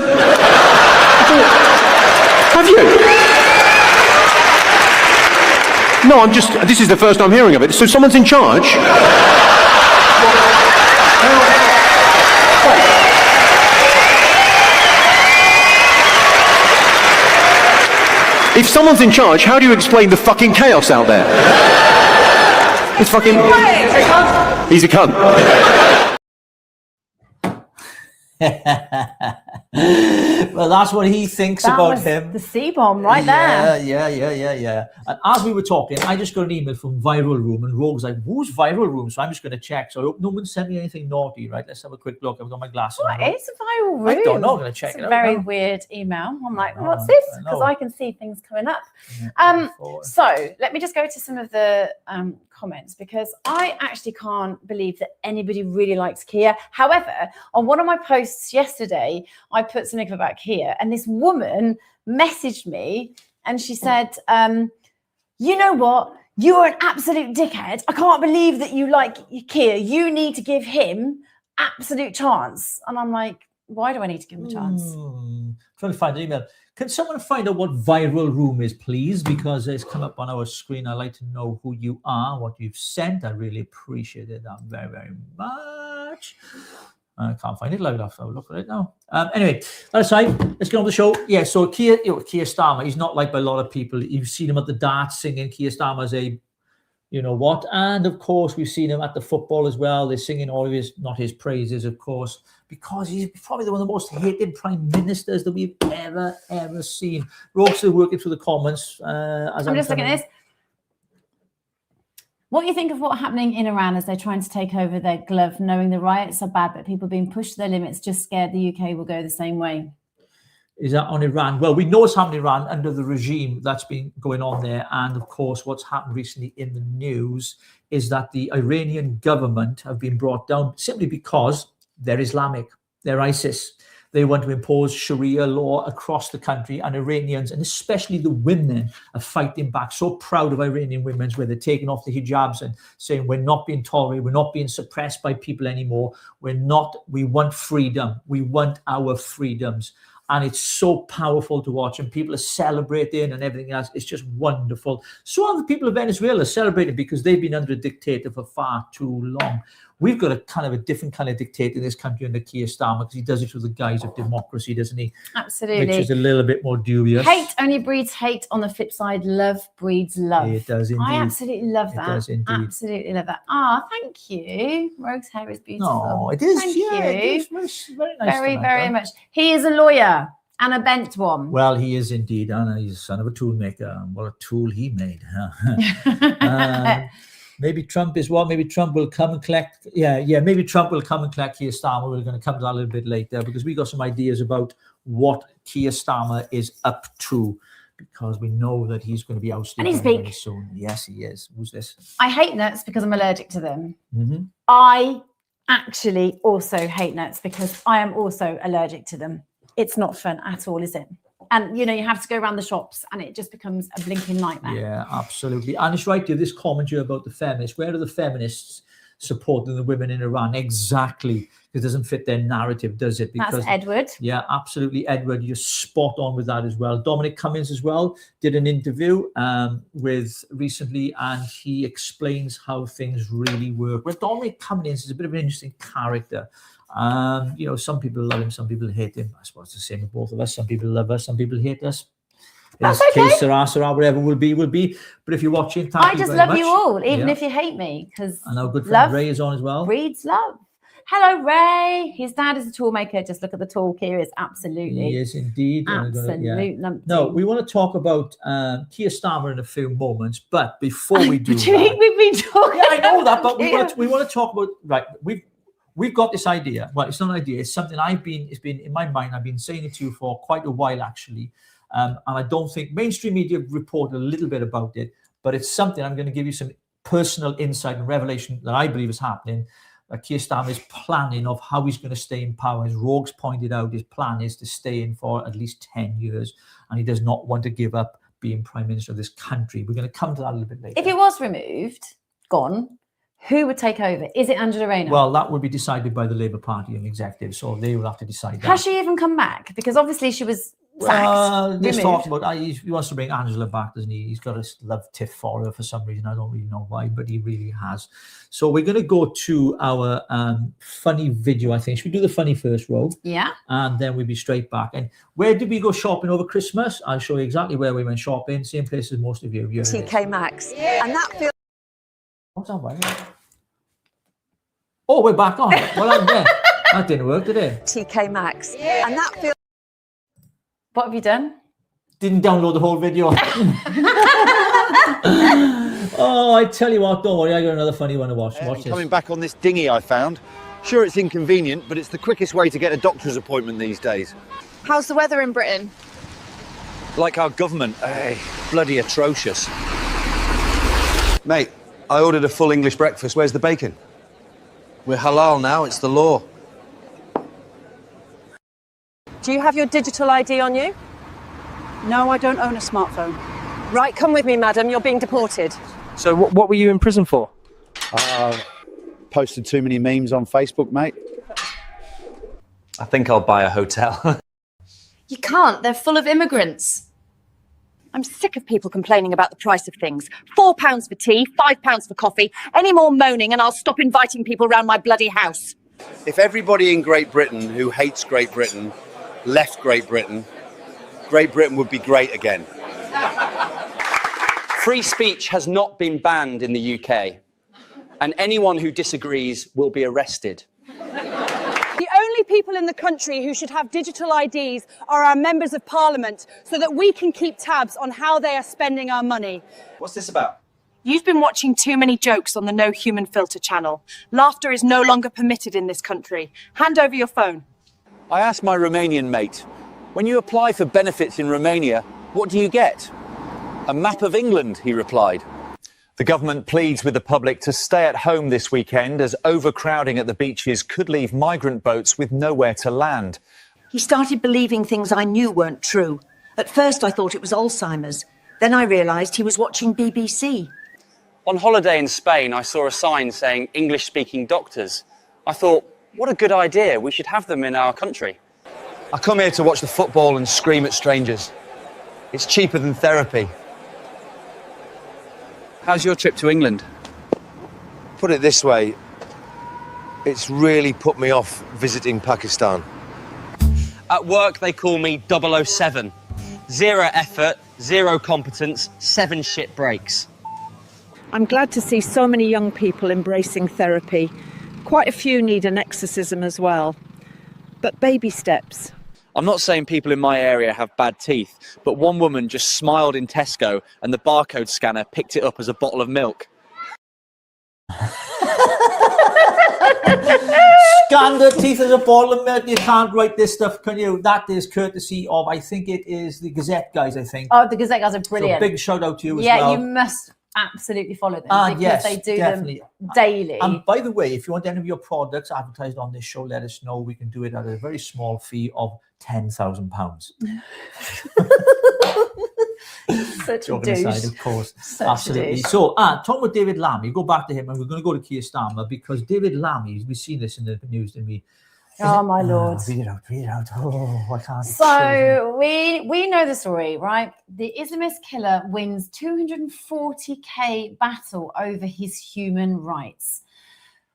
Have you? No, this is the first I'm hearing of it. So someone's in charge? If someone's in charge, how do you explain the fucking chaos out there? It's fucking... He's a cunt. Well, that's what he thinks about him. The C-bomb right there. Yeah. And as we were talking, I just got an email from Viral Room, and Rogue's like, who's Viral Room? So I'm just going to check. So I hope no one sent me anything naughty, right? Let's have a quick look. I've got my glasses on. What is Viral Room? I don't know. I'm going to check it out. Very weird email. I'm like, what's this? Because I can see things coming up. So let me just go to some of the comments, because I actually can't believe that anybody really likes Keir. However, on one of my posts yesterday, I put something about Keir, and this woman messaged me and she said, you know what? You're an absolute dickhead. I can't believe that you like Keir. You need to give him absolute chance. And I'm like, why do I need to give him a chance? Trying to find the email. Can someone find out what Viral Room is, please? Because it's come up on our screen. I'd like to know who you are, what you've sent. I really appreciate it very, very much. I can't find it. I'll have to look at it now. Anyway, that aside, let's get on the show. Yeah, so Keir Starmer, he's not liked by a lot of people. You've seen him at the darts singing. Keir Starmer's a you know what. And of course, we've seen him at the football as well. They're singing all of his, not his praises, of course, because he's probably one of the most hated prime ministers that we've ever seen. Rogue's still working through the comments. I'm just looking at this. What do you think of what's happening in Iran as they're trying to take over their glove, knowing the riots are bad, but people being pushed to their limits, just scared the UK will go the same way? Is that on Iran? Well, we know what's happened in Iran under the regime that's been going on there. And of course, what's happened recently in the news is that the Iranian government have been brought down simply because they're Islamic, they're ISIS. They want to impose Sharia law across the country, and Iranians, and especially the women, are fighting back. So proud of Iranian women where they're taking off the hijabs and saying, we're not being tolerated, we're not being suppressed by people anymore. We want freedom. We want our freedoms. And it's so powerful to watch, and people are celebrating and everything else. It's just wonderful. So are the people of Venezuela celebrating because they've been under a dictator for far too long. we've got a kind of a different kind of dictator in this country under Keir Starmer, because he does it through the guise of democracy, doesn't he? Absolutely. Which is a little bit more dubious. Hate only breeds hate. On the flip side, love breeds love. It does indeed. I absolutely love that. It does indeed. Absolutely love that. Thank you. Rogue's hair is beautiful. No, it is. Thank yeah, you. It is very nice. Very, very much. He is a lawyer and a bent one. Well, he is indeed, and he's a son of a tool maker. What a tool he made. Huh? Maybe Trump is what? Maybe Trump will come and collect. Yeah. Maybe Trump will come and collect Keir Starmer. We're going to come to that a little bit later, because we got some ideas about what Keir Starmer is up to, because we know that he's going to be ousted very soon. Yes, he is. Who's this? I hate nuts because I'm allergic to them. Mm-hmm. I actually also hate nuts because I am also allergic to them. It's not fun at all, is it? And, you have to go around the shops and it just becomes a blinking nightmare. Yeah, absolutely. And it's right here, this commentary about the feminists. Where are the feminists supporting the women in Iran? Exactly. It doesn't fit their narrative, does it? Because, that's Edward. Yeah, absolutely. Edward, you're spot on with that as well. Dominic Cummings as well did an interview with recently, and he explains how things really work. Well, Dominic Cummings is a bit of an interesting character. Some people love him, some people hate him. I suppose it's the same with both of us. Some people love us, some people hate us. That's okay. Case, Sarah, whatever will be. But if you're watching, thank you very much. I just love you all, even if you hate me. Because and our good friend Ray is on as well. Breeds love. Hello, Ray. His dad is a tool maker. Just look at the talk here. Is absolutely. He is indeed. Absolute numpty. No, we want to talk about Keir Starmer in a few moments, but before we do that, we've been talking. Yeah, I know that, but we want to talk about We've got this idea. Well, it's not an idea. It's something it's been in my mind. I've been saying it to you for quite a while, actually. And I don't think mainstream media reported a little bit about it, but it's something I'm going to give you some personal insight and revelation that I believe is happening. Keir Starmer is planning of how he's going to stay in power. As Rogue's pointed out, his plan is to stay in for at least 10 years, and he does not want to give up being Prime Minister of this country. We're going to come to that a little bit later. If he was removed, gone, who would take over? Is it Angela Rayner? Well, that would be decided by the Labour Party and executive, so they will have to decide that. Has she even come back? Because obviously she was sacked. There's talk about he wants to bring Angela back, doesn't he? He's got a love tiff for her for some reason. I don't really know why, but he really has. So we're going to go to our funny video, I think. Should we do the funny first, Rogue? Yeah. And then we'll be straight back. And where did we go shopping over Christmas? I'll show you exactly where we went shopping. Same place as most of you. TK Maxx. Yeah. And that feels... What's that one? Oh, we're back on. Well, I'm there. That didn't work, did it? TK Maxx. Yeah. And that feels... What have you done? Didn't download the whole video. Oh, I tell you what, don't worry, I got another funny one to watch. Watch this. Coming back on this dinghy I found. Sure, it's inconvenient, but it's the quickest way to get a doctor's appointment these days. How's the weather in Britain? Like our government, bloody atrocious. Mate, I ordered a full English breakfast. Where's the bacon? We're halal now, it's the law. Do you have your digital ID on you? No, I don't own a smartphone. Right, come with me, madam. You're being deported. So what were you in prison for? Posted too many memes on Facebook, mate. I think I'll buy a hotel. You can't. They're full of immigrants. I'm sick of people complaining about the price of things. £4 for tea, £5 for coffee. Any more moaning and I'll stop inviting people round my bloody house. If everybody in Great Britain who hates Great Britain left Great Britain would be great again. Free speech has not been banned in the UK, and anyone who disagrees will be arrested. The only people in the country who should have digital IDs are our members of parliament, so that we can keep tabs on how they are spending our money. What's this about? You've been watching too many jokes on the No Human Filter channel. Laughter is no longer permitted in this country. Hand over your phone. I asked my Romanian mate, when you apply for benefits in Romania, what do you get? A map of England, he replied. The government pleads with the public to stay at home this weekend as overcrowding at the beaches could leave migrant boats with nowhere to land. He started believing things I knew weren't true. At first I thought it was Alzheimer's. Then I realised he was watching BBC. On holiday in Spain, I saw a sign saying English-speaking doctors. I thought, what a good idea. We should have them in our country. I come here to watch the football and scream at strangers. It's cheaper than therapy. How's your trip to England? Put it this way, It's really put me off visiting Pakistan. At work, they call me 007. 0 effort, 0 competence, 7 shit breaks. I'm glad to see so many young people embracing therapy. Quite a few need an exorcism as well. But baby steps. I'm not saying people in my area have bad teeth, but one woman just smiled in Tesco and the barcode scanner picked it up as a bottle of milk. Scan the teeth as a bottle of milk. You can't write this stuff, can you? That is courtesy of, I think it is the Gazette guys, I think. Oh, the Gazette guys are brilliant. So big shout out to you as yeah, well. you must absolutely follow them because yes, they do definitely. them daily. And by the way, if you want any of your products advertised on this show, let us know. We can do it at a very small fee of £10,000. Such a Joking douche. aside, of course. Such Absolutely. a douche. So, talking about David Lammy, go back to him, and we're going to go to Keir Starmer because David Lammy, we've seen this in the news, didn't we? Oh, my Lord. Read it out. Oh, I can't. So we know the story, right? The Islamist killer wins 240k battle over his human rights.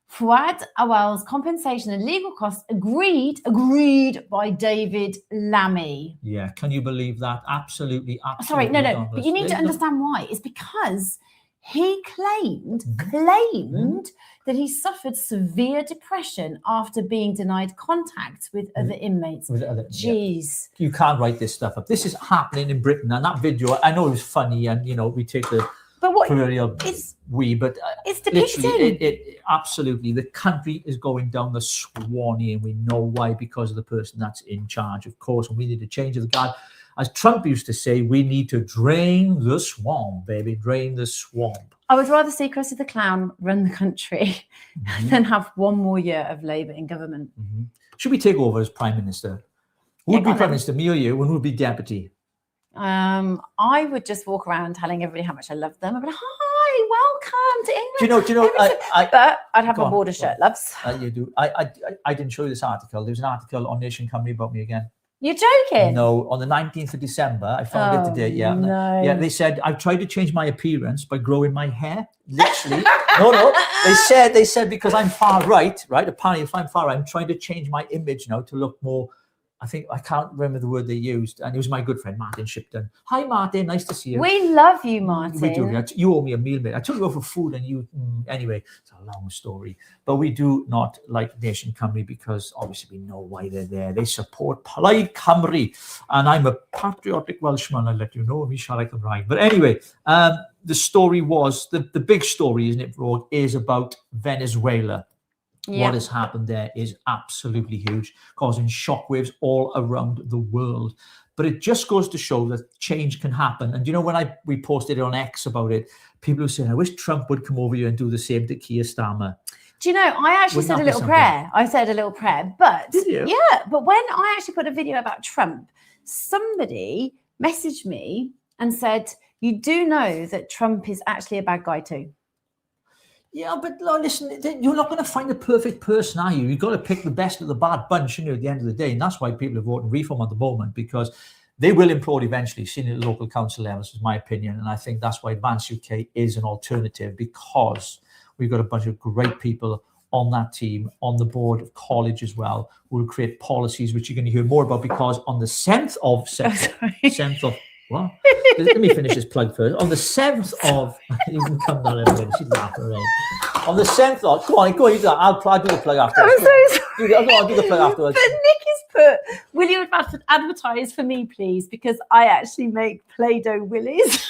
Fuad Awal's compensation and legal costs agreed by David Lammy. Yeah, can you believe that? Absolutely. Sorry, no. But you need to understand why. It's because he claimed that he suffered severe depression after being denied contact with other inmates. Jeez. Yeah. You can't write this stuff up. This is happening in Britain, and that video, I know it was funny, and, we take the proverbial it's depicting. It absolutely, the country is going down the Swanee, and we know why, because of the person that's in charge, of course, and we need to change the guard. As Trump used to say, we need to drain the swamp, baby, drain the swamp. I would rather see Krusty the Clown run the country than have one more year of Labour in government. Should we take over as Prime Minister? Who would be Prime Minister, me or you? And who would be Deputy? I would just walk around telling everybody how much I love them. I'd be like, hi, welcome to England. Do you know? But I'd have my border shirt, loves. You do. I didn't show you this article. There's an article on Nation Company about me again. You're joking? No, on the 19th of December, I found it today. Yeah, no. Yeah. They said I've tried to change my appearance by growing my hair. Literally, no. They said because I'm far right. Apparently, if I'm far right, I'm trying to change my image now to look more. I can't remember the word they used, and it was my good friend Martin Shipton. Hi, Martin, nice to see you. We love you, Martin. We do. You owe me a meal, mate. I took you out for food, and you. Anyway, it's a long story, but we do not like Nation Cymru because obviously we know why they're there. They support Plaid Cymru, and I'm a patriotic Welshman. I'll let you know. We shall like them right. But anyway, the story was the big story, isn't it, Rogue, is about Venezuela. Yeah. What has happened there is absolutely huge, causing shockwaves all around the world. But it just goes to show that change can happen. And when we posted it on X about it, people were saying, I wish Trump would come over here and do the same to Keir Starmer. Do you know, I actually said a little prayer. I said a little prayer, but did you? Yeah, but when I actually put a video about Trump, somebody messaged me and said, you do know that Trump is actually a bad guy too. Yeah, but listen, you're not going to find the perfect person, are you? You've got to pick the best of the bad bunch, at the end of the day. And that's why people are voting reform at the moment, because they will implode eventually, seen at local council levels, is my opinion. And I think that's why Advance UK is an alternative, because we've got a bunch of great people on that team, on the board of college as well, who will create policies, which you're going to hear more about, because on the 7th of what? Let me finish this plug first. On the 7th of, you can come down everybody. She's laughing around. On the 7th of, go on, you do that. I'll do the plug afterwards. I'm so sorry. I'll do the plug afterwards. But Nick has put, will you advertise for me, please? Because I actually make Play-Doh willies.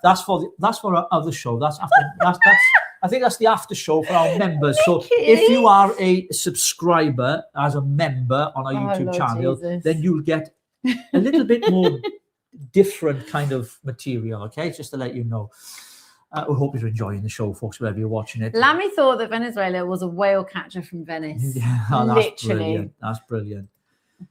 That's for our other show. I think that's the after show for our members. So if you are a subscriber as a member on our YouTube channel, then you'll get a little bit more different kind of material, okay? Just to let you know. We hope you're enjoying the show, folks, wherever you're watching it. Lammy thought that Venezuela was a whale catcher from Venice. Yeah, literally. That's brilliant.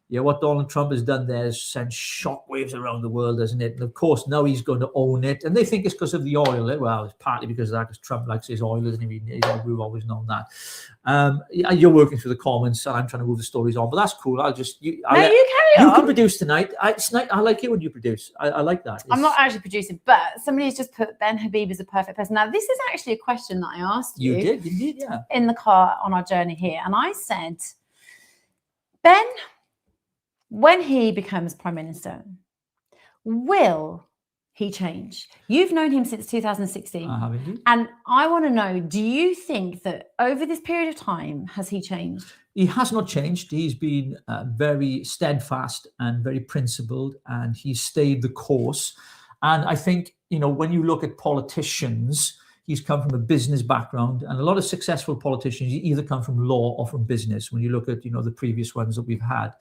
what Donald Trump has done there is sent shockwaves around the world, hasn't it? And of course, now he's going to own it. And they think it's because of the oil. Well, it's partly because of that, because Trump likes his oil, isn't he? We've always known that. You're working through the comments, and I'm trying to move the stories on, but that's cool. You carry on. You can produce tonight. I like it when you produce. I like that. I'm not actually producing, but somebody's just put Ben Habib is a perfect person. Now, this is actually a question that I asked you. You did, yeah. In the car on our journey here. And I said, Ben, when he becomes Prime Minister, will he change? You've known him since 2016. I have indeed. And I want to know, do you think that over this period of time, has he changed? He has not changed. He's been very steadfast and very principled, and he's stayed the course. And I think, when you look at politicians, he's come from a business background, and a lot of successful politicians either come from law or from business, when you look at, the previous ones that we've had.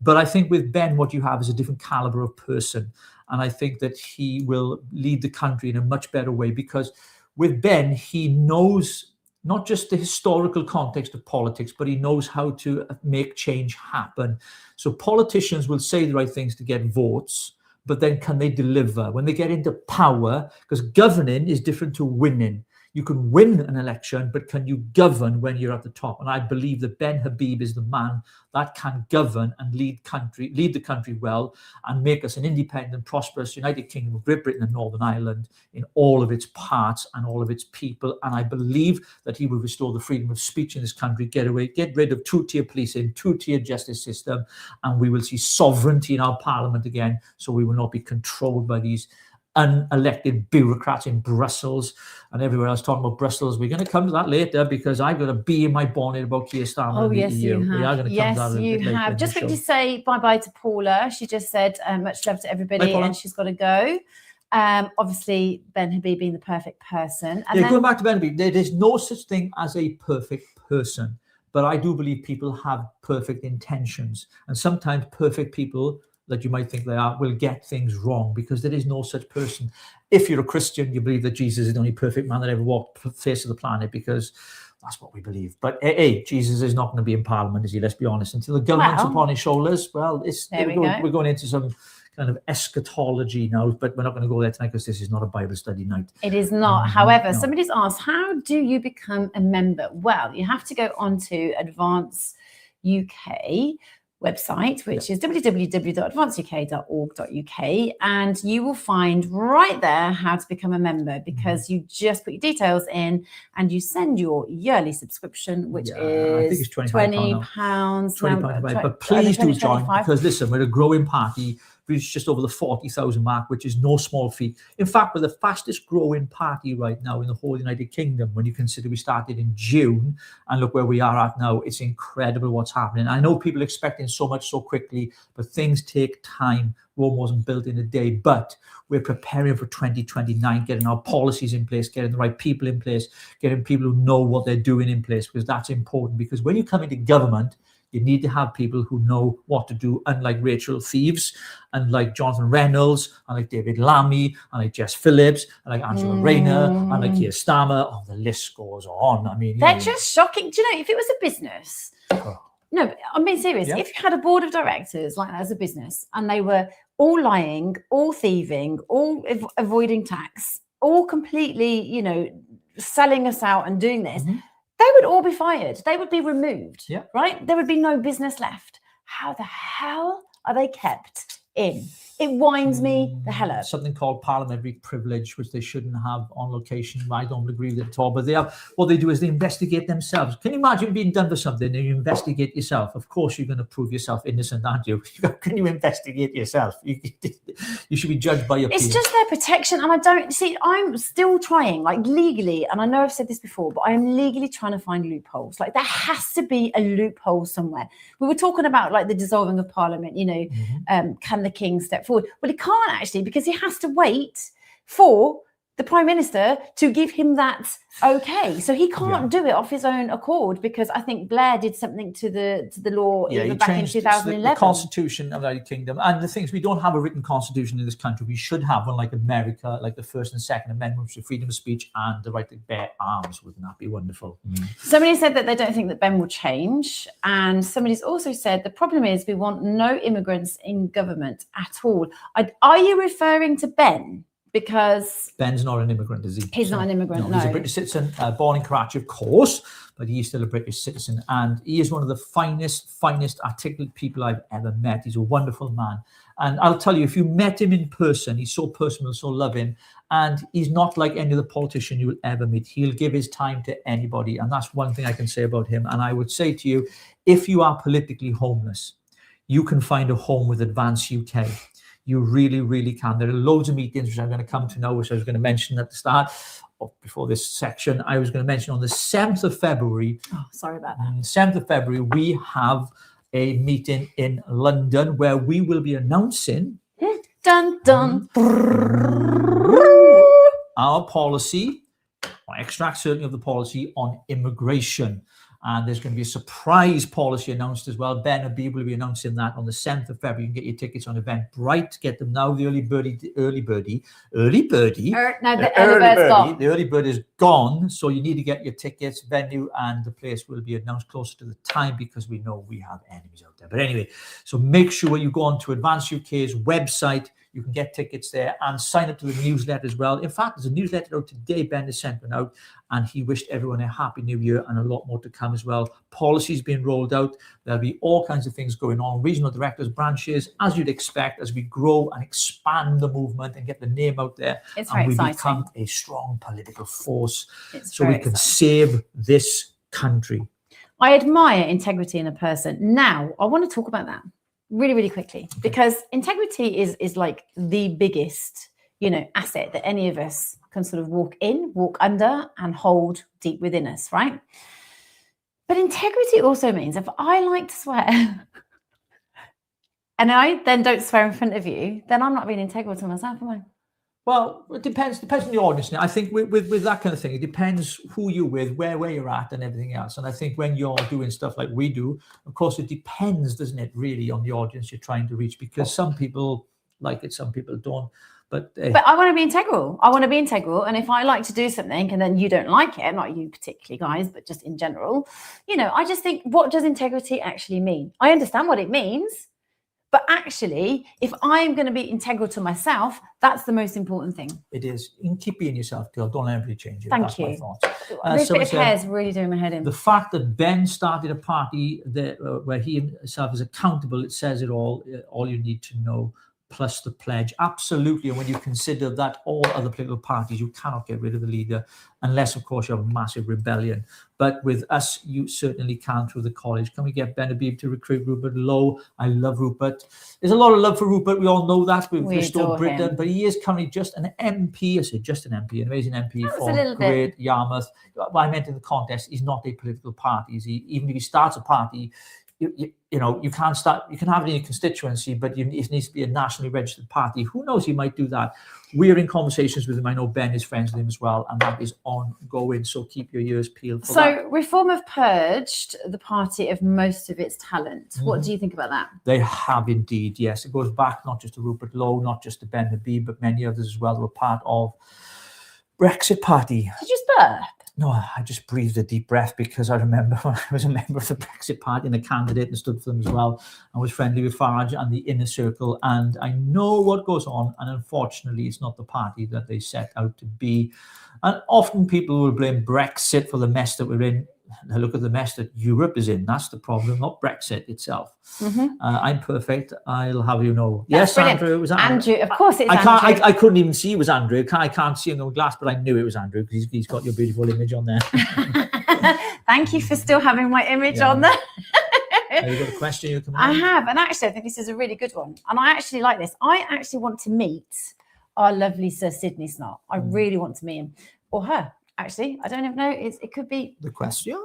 But I think with Ben, what you have is a different caliber of person. And I think that he will lead the country in a much better way, because with Ben, he knows not just the historical context of politics, but he knows how to make change happen. So politicians will say the right things to get votes, but then can they deliver? When they get into power, because governing is different to winning. You can win an election, but can you govern when you're at the top? And I believe that Ben Habib is the man that can govern and lead the country well, and make us an independent, prosperous United Kingdom of Great Britain and Northern Ireland in all of its parts and all of its people. And I believe that he will restore the freedom of speech in this country, get rid of two-tier policing, two-tier justice system, and we will see sovereignty in our parliament again. So we will not be controlled by these unelected bureaucrats in Brussels and everywhere else. Talking about Brussels, we're going to come to that later, because I've got a bee in my bonnet about Keir Starmer. Oh, yes, you have. We are going to come to that a you bit later have. in Just the quickly show. say bye-bye to Paula. She just said much love to everybody, Paula. and she's got to go. Obviously, Ben Habib being the perfect person. And Yeah, then, going back to Ben Habib, there is no such thing as a perfect person, but I do believe people have perfect intentions, and sometimes perfect people that you might think they are will get things wrong, because there is no such person. If you're a Christian, you believe that Jesus is the only perfect man that ever walked the face of the planet, because that's what we believe. But Jesus is not going to be in Parliament, is he? Let's be honest. Until the government's upon his shoulders, well, we're going into some kind of eschatology now, but we're not going to go there tonight, because this is not a Bible study night. it is not. However, no. somebody's asked, how do you become a member? Well, you have to go onto Advance UK website, which is www.advanceuk.org.uk, and you will find right there how to become a member, because you just put your details in and you send your yearly subscription, which is I think it's £20. £20, but please do join, because listen, we're a growing party. We've reached just over the 40,000 mark, which is no small feat. In fact, we're the fastest growing party right now in the whole United Kingdom. When you consider we started in June and look where we are at now, it's incredible what's happening. I know people are expecting so much so quickly, but things take time. Rome wasn't built in a day, but we're preparing for 2029, getting our policies in place, getting the right people in place, getting people who know what they're doing in place, because that's important. Because when you come into government, you need to have people who know what to do, unlike Rachel Thieves, and like Jonathan Reynolds, and like David Lammy, and like Jess Phillips, and like Angela Rayner, and like Keir Starmer. Oh, the list goes on. I mean, they're just shocking. Do you know, if it was a business, no, I'm being serious. Yeah. If you had a board of directors like that as a business, and they were all lying, all thieving, all avoiding tax, all completely, selling us out and doing this, they would all be fired. They would be removed, right? There would be no business left. How the hell are they kept in? It winds me the hell up. Something called parliamentary privilege, which they shouldn't have on location. I don't agree with it at all. But they have. What they do is they investigate themselves. Can you imagine being done for something and you investigate yourself? Of course, you're going to prove yourself innocent, aren't you? Can you investigate yourself? You should be judged by your peers. It's just their protection, and I don't see. I'm still trying, like legally, and I know I've said this before, but I am legally trying to find loopholes. Like there has to be a loophole somewhere. We were talking about like the dissolving of Parliament. Can the King step forward? Well, he can't actually, because he has to wait for the Prime Minister to give him that okay. So he can't do it off his own accord, because I think Blair did something to the law even back in 2011. The Constitution of the United Kingdom. And the things, we don't have a written constitution in this country. We should have one like America, like the First and Second Amendments to freedom of speech and the right to bear arms. Wouldn't that be wonderful? Somebody said that they don't think that Ben will change. And somebody's also said the problem is we want no immigrants in government at all. Are you referring to Ben? Because Ben's not an immigrant, is he? He's not an immigrant, no. He's a British citizen, born in Karachi, of course, but he's still a British citizen. And he is one of the finest articulate people I've ever met. He's a wonderful man. And I'll tell you, if you met him in person, he's so personal, so loving. And he's not like any other politician you'll ever meet. He'll give his time to anybody. And that's one thing I can say about him. And I would say to you, if you are politically homeless, you can find a home with Advance UK. You really, really can. There are loads of meetings, which I'm going to come to now, which I was going to mention at the start, or before this section. I was going to mention on the 7th of February. Oh, sorry about that. 7th of February, we have a meeting in London where we will be announcing dun, dun. Our policy, or extract certainly of the policy on immigration. And there's going to be a surprise policy announced as well. Ben Habib will be announcing that on the 7th of February. You can get your tickets on Eventbrite. Get them now. The early birdie. No, the early bird's gone. The early bird is gone. So you need to get your tickets. Venue and the place will be announced closer to the time, because we know we have enemies out there. But anyway, so make sure you go on to Advance UK's website. You can get tickets there and sign up to the newsletter as well. In fact, there's a newsletter out today. Ben has sent one out, and he wished everyone a happy new year and a lot more to come as well. Policies being rolled out. There'll be all kinds of things going on. Regional directors, branches, as you'd expect, as we grow and expand the movement and get the name out there. It's very exciting. exciting. Become a strong political force so we can save this country. I admire integrity in a person. Now, I want to talk about that really, really quickly, because integrity is like the biggest, asset that any of us can sort of walk under and hold deep within us, right? But integrity also means if I like to swear and I then don't swear in front of you, then I'm not being integral to myself, am I? Well, it depends on the audience. Now, I think with that kind of thing, it depends who you're with, where you're at, and everything else. And I think when you're doing stuff like we do, of course, it depends, doesn't it, really, on the audience you're trying to reach, because some people like it, some people don't. But I want to be integral. And if I like to do something and then you don't like it, not you particularly, guys, but just in general, I just think, what does integrity actually mean? I understand what it means. But actually, if I'm going to be integral to myself, that's the most important thing. It is. You can keep being yourself, girl. Don't let anybody change you. Thank you. My thoughts. This bit of hair is really doing my head in. The fact that Ben started a party where he himself is accountable, it says it all. All you need to know, plus the pledge. Absolutely. And when you consider that all other political parties, you cannot get rid of the leader unless, of course, you have a massive rebellion. But with us, you certainly can through the college. Can we get Ben Habib to recruit Rupert Lowe? I love Rupert. There's a lot of love for Rupert. We all know that. We've restored Britain. Him. But he is currently just an MP. I say just an MP, an amazing MP for Great Yarmouth. What I meant in the contest, he's not a political party. Even if he starts a party, you can't start. You can have it in your constituency, but it needs to be a nationally registered party. Who knows? He might do that. We're in conversations with him. I know Ben is friends with him as well, and that is ongoing. So keep your ears peeled for that. Reform have purged the party of most of its talent. Mm-hmm. What do you think about that? They have indeed. Yes, it goes back not just to Rupert Lowe, not just to Ben Habib, but many others as well who were part of Brexit Party. Did you burp? No, I just breathed a deep breath because I remember when I was a member of the Brexit Party and a candidate and stood for them as well. I was friendly with Farage and the inner circle, and I know what goes on. And unfortunately, it's not the party that they set out to be. And often people will blame Brexit for the mess that we're in. Now look at the mess that Europe is in. That's the problem, not Brexit itself. Mm-hmm. I'm perfect. I'll have you know. That's yes, brilliant. Andrew. It was Andrew. Of course, it's Andrew. I couldn't even see it was Andrew. I can't see him on the glass, but I knew it was Andrew because he's got your beautiful image on there. Thank you for still having my image on there. Have you got a question? You can I have, and actually, I think this is a really good one, and I actually like this. I actually want to meet our lovely Sir Sidney Snott. I really want to meet him or her. Actually, I don't even know. It could be the question.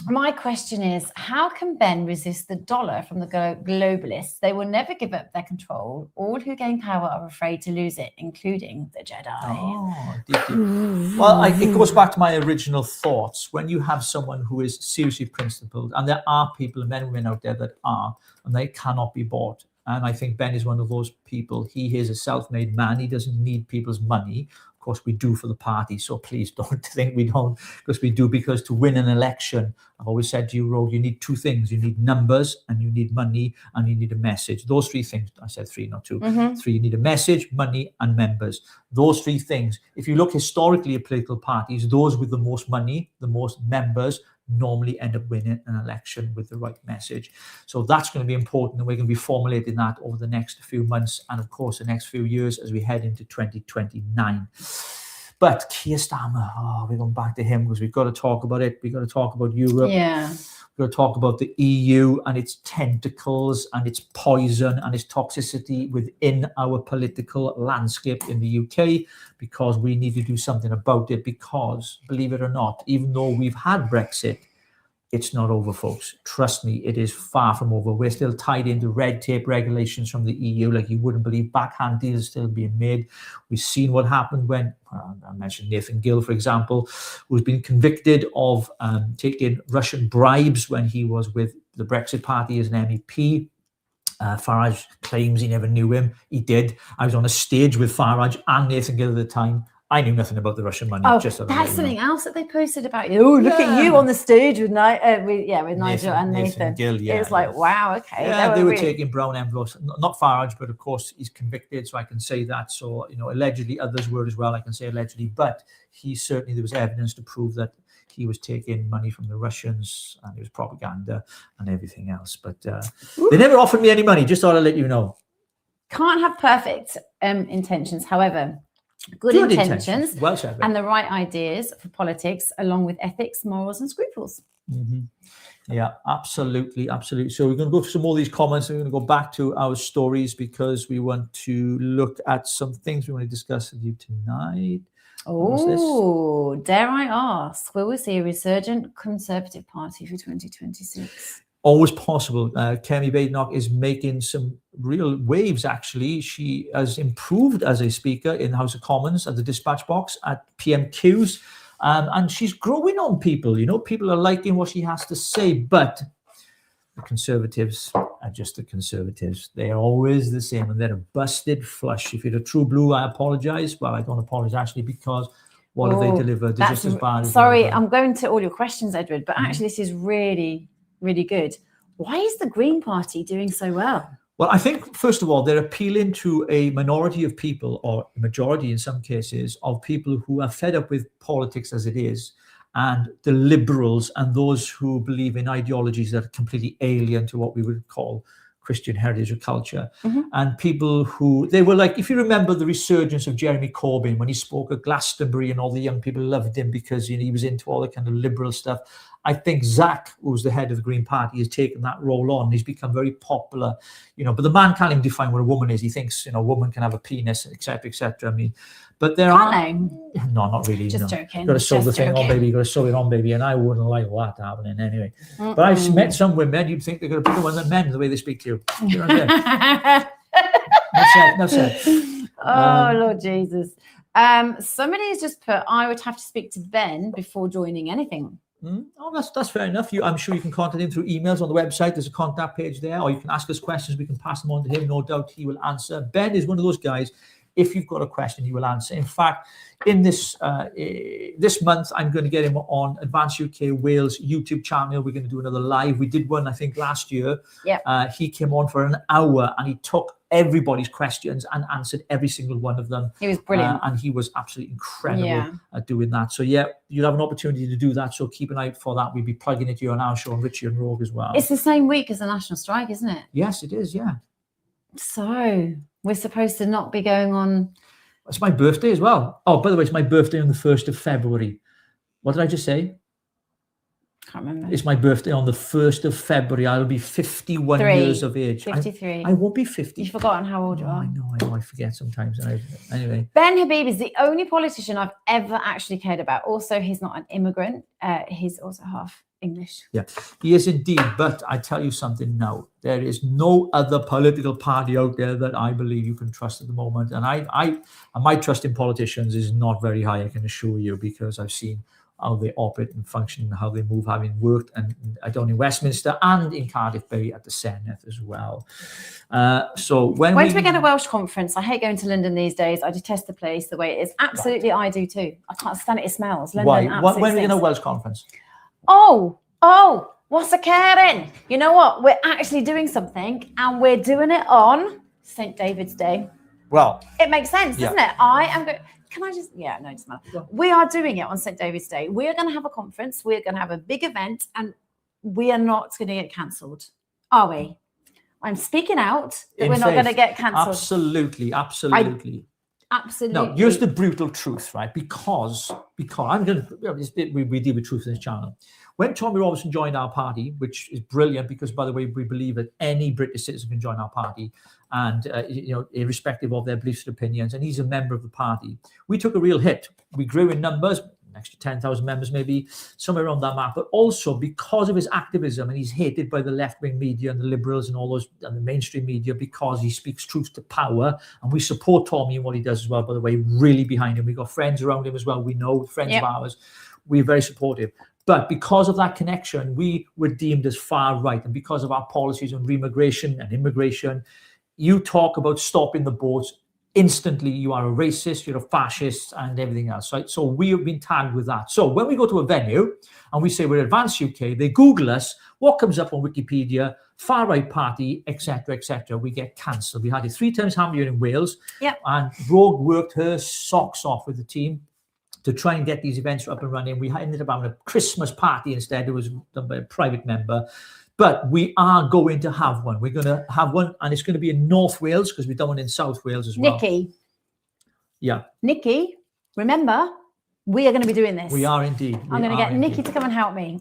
My question is, how can Ben resist the dollar from the globalists? They will never give up their control. All who gain power are afraid to lose it, including the Jedi. Oh, deep. Well, it goes back to my original thoughts. When you have someone who is seriously principled, and there are people, men and women out there that are, and they cannot be bought. And I think Ben is one of those people. He is a self-made man. He doesn't need people's money. Of course, we do for the party. So please don't think we don't, because we do. Because to win an election, I've always said to you, Rogue, you need two things. You need numbers, and you need money, and you need a message. Those three things. I said three, not two. Three. You need a message, money, and members. Those three things. If you look historically at political parties, those with the most money, the most members, normally end up winning an election with the right message. So that's going to be important, and we're going to be formulating that over the next few months and of course the next few years as we head into 2029. But Keir Starmer, we're going back to him because we've got to talk about it. We've got to talk about Europe. Yeah. We're going to talk about the EU and its tentacles and its poison and its toxicity within our political landscape in the UK, because we need to do something about it. Because, believe it or not, even though we've had Brexit, it's not over, folks. Trust me, it is far from over. We're still tied into red tape regulations from the EU, like you wouldn't believe. Backhand deals still being made. We've seen what happened when, I mentioned Nathan Gill, for example, who's been convicted of taking Russian bribes when he was with the Brexit Party as an MEP. Farage claims he never knew him. He did. I was on a stage with Farage and Nathan Gill at the time. I knew nothing about the Russian money. Oh, just that's something else that they posted about you. Oh, look at you on the stage with Nigel and Nathan. Gill, It's like, wow, okay. Yeah, they were taking brown envelopes. Not Farage, but of course he's convicted, so I can say that. So, allegedly others were as well. I can say allegedly, but there was evidence to prove that he was taking money from the Russians, and it was propaganda and everything else. But they never offered me any money. Just thought I'd let you know. Can't have perfect intentions. However, good intentions well said, and the right ideas for politics, along with ethics, morals, and scruples. Yeah, absolutely. So we're going to go through some more of these comments, and we're going to go back to our stories because we want to look at some things we want to discuss with you tonight. Oh, dare I ask, will we see a resurgent Conservative Party for 2026? Always possible. Kemi Badenoch is making some real waves, actually. She has improved as a speaker in the House of Commons, at the dispatch box, at PMQs, and she's growing on people. People are liking what she has to say, but the Conservatives are just the Conservatives. They're always the same, and they're a busted flush. If you're a true blue, I apologise. Well, I don't apologise, actually, because what have they delivered? They're just as bad as Sorry, I'm going to all your questions, Edward, but actually this is really, really good. Why is the Green Party doing so well? Well, I think, first of all, they're appealing to a minority of people, or a majority in some cases, of people who are fed up with politics as it is, and the liberals and those who believe in ideologies that are completely alien to what we would call Christian heritage or culture. And people who, they were like, if you remember the resurgence of Jeremy Corbyn when he spoke at Glastonbury and all the young people loved him because he was into all the kind of liberal stuff. I think Zach, who's the head of the Green Party, has taken that role on. He's become very popular, but the man can't even define what a woman is. He thinks, a woman can have a penis, etc., etc. I mean, but there No, not really. Just joking. Got to sew the thing on, baby. You got to sew it on, baby. And I wouldn't like that happening anyway. But I've met some women. You'd think they're going to pick one than men the way they speak to you. You know what I'm saying? That's it. Oh, Lord Jesus. Somebody has just put, I would have to speak to Ben before joining anything. Oh, that's fair enough. I'm sure you can contact him through emails on the website. There's a contact page there, or you can ask us questions. We can pass them on to him. No doubt he will answer. Ben is one of those guys. If you've got a question, he will answer. In fact, in this month, I'm going to get him on Advanced UK Wales YouTube channel. We're going to do another live. We did one, I think, last year. Yeah. He came on for an hour and he took everybody's questions and answered every single one of them. He was brilliant. And he was absolutely incredible at doing that. So, you'll have an opportunity to do that. So keep an eye out for that. We'll be plugging it here on our show on Richie and Rogue as well. It's the same week as the national strike, isn't it? Yes, it is, yeah. So we're supposed to not be going on. It's my birthday as well. Oh, by the way, it's my birthday on the 1st of February. What did I just say? Can't remember. It's my birthday on the 1st of February. I'll be 51 years of age. 53. I won't be 50. You've forgotten how old you are. I know. I forget sometimes. Anyway. Ben Habib is the only politician I've ever actually cared about. Also, he's not an immigrant. He's also half English. Yeah, he is indeed. But I tell you something now, there is no other political party out there that I believe you can trust at the moment. And and my trust in politicians is not very high, I can assure you, because I've seen how they operate and function and how they move, having worked and down in Westminster and in Cardiff Bay at the Senedd as well. So when do we get a Welsh conference? I hate going to London these days. I detest the place the way it is. Absolutely, right. I do too. I can't stand it. It smells. London, why? When are we going to a Welsh conference? Oh, what's a caring? You know what? We're actually doing something, and we're doing it on St. David's Day. Well, it makes sense, doesn't it? I am going. Can I just? Yeah, no, it doesn't matter. We are doing it on St. David's Day. We are going to have a conference. We're going to have a big event, and we are not going to get cancelled, are we? I'm speaking out that we're not going to get cancelled. Absolutely. Absolutely. No, here's the brutal truth, right? Because I'm going to, we deal with truth in this channel. When Tommy Robinson joined our party, which is brilliant, because by the way, we believe that any British citizen can join our party, and irrespective of their beliefs and opinions, and he's a member of the party. We took a real hit. We grew in numbers, next to 10,000 members, maybe somewhere around that mark. But also because of his activism, and he's hated by the left-wing media and the liberals and all those, and the mainstream media, because he speaks truth to power. And we support Tommy and what he does as well, by the way, really behind him. We've got friends around him as well. We know friends of ours. We're very supportive. But because of that connection, we were deemed as far right. And because of our policies on remigration and immigration, you talk about stopping the boats, instantly you are a racist, you're a fascist, and everything else, right? So we have been tagged with that. So when we go to a venue and we say we're Advance UK, they Google us, what comes up on Wikipedia, far right party, etc., we get cancelled. We had it 3 times happier in Wales, and Rogue worked her socks off with the team to try and get these events up and running. We ended up having a Christmas party instead. It was done by a private member. But we are going to have one. We're going to have one, and it's going to be in North Wales, because we've done one in South Wales as well. Nikki. Yeah. Nikki, remember, we are going to be doing this. We are indeed. I'm going to get Nikki to come and help me.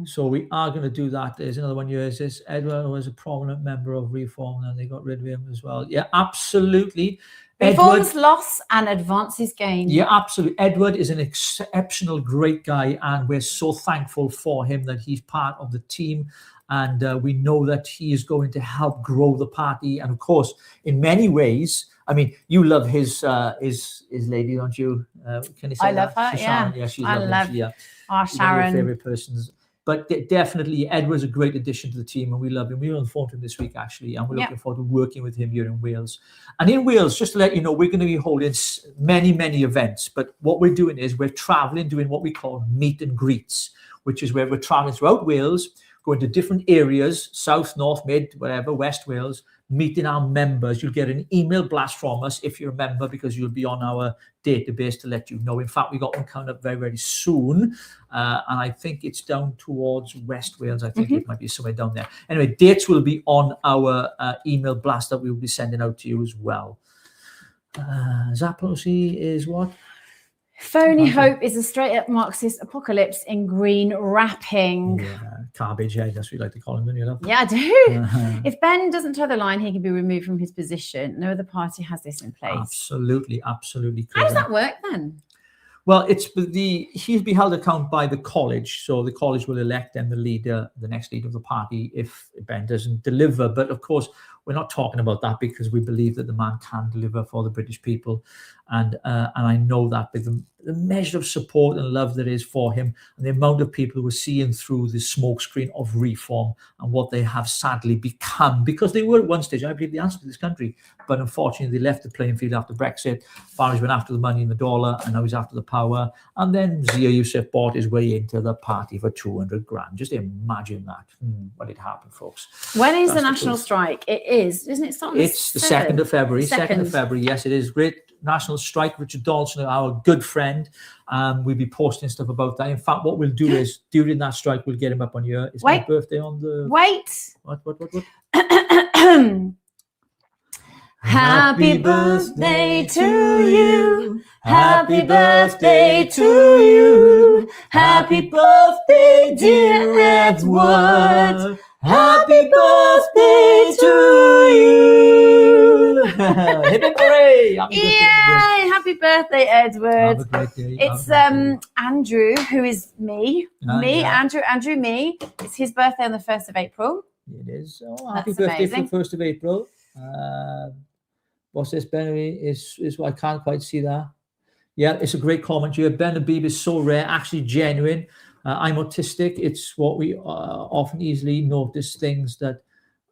So we are going to do that. There's another one here. Is this Edward was a prominent member of Reform, and they got rid of him as well. Yeah, absolutely. Reform's loss and Advance's gain. Yeah, absolutely. Edward is an exceptional, great guy, and we're so thankful for him that he's part of the team. And we know that he is going to help grow the party. And of course, in many ways, I mean, you love his lady, don't you? Can you say I love her, Sharon? Yeah, she's lovely. Sharon. She's one of your favorite persons. But definitely, Edward's a great addition to the team, and we love him. We were on the phone to him this week, actually, and we're looking forward to working with him here in Wales. And in Wales, just to let you know, we're going to be holding many, many events. But what we're doing is we're traveling, doing what we call meet and greets, which is where we're traveling throughout Wales, going to different areas, south, north, mid, whatever, West Wales, meeting our members. You'll get an email blast from us if you're a member, because you'll be on our database to let you know. In fact, we got one coming up very, very soon. And I think it's down towards West Wales. I think it might be somewhere down there. Anyway, dates will be on our email blast that we will be sending out to you as well. Zappos is what? Phony hope is a straight-up Marxist apocalypse in green wrapping. Yeah, garbage head, that's what you like to call him, don't you? Yeah, I do. If Ben doesn't toe the line, he can be removed from his position. No other party has this in place. Absolutely. How does that work then? Well, he'll be held account by the college. So the college will elect them the next leader of the party if Ben doesn't deliver. But of course, we're not talking about that, because we believe that the man can deliver for the British people. And I know that with the measure of support and love there is for him, and the amount of people who are seeing through the smokescreen of Reform and what they have sadly become, because they were at one stage, I believe, the answer to this country. But unfortunately, they left the playing field after Brexit. Farage went after the money and the dollar, and now he's after the power. And then Zia Youssef bought his way into the party for 200 grand. Just imagine that. What it happened, folks. When is the national strike? It is, isn't it? It's the 2nd of February. 2nd of February, yes, it is. Great national strike. Richard Dawson, our good friend, we'll be posting stuff about that. In fact, what we'll do is during that strike, we'll get him up on here. It's my birthday on the... What? Happy birthday to you. Happy birthday to you. Happy birthday, dear Edward. Happy birthday to you. Hip hip hooray! Yay! Happy birthday, Edward. Have a great day. It's Andrew, who is me. Andrew, me. It's his birthday on the 1st of April. It is. Oh, happy birthday for the 1st of April. What's this, Ben? Is I can't quite see that. Yeah, it's a great comment here. Ben Habib is so rare, actually genuine. I'm autistic. It's what we often easily notice things that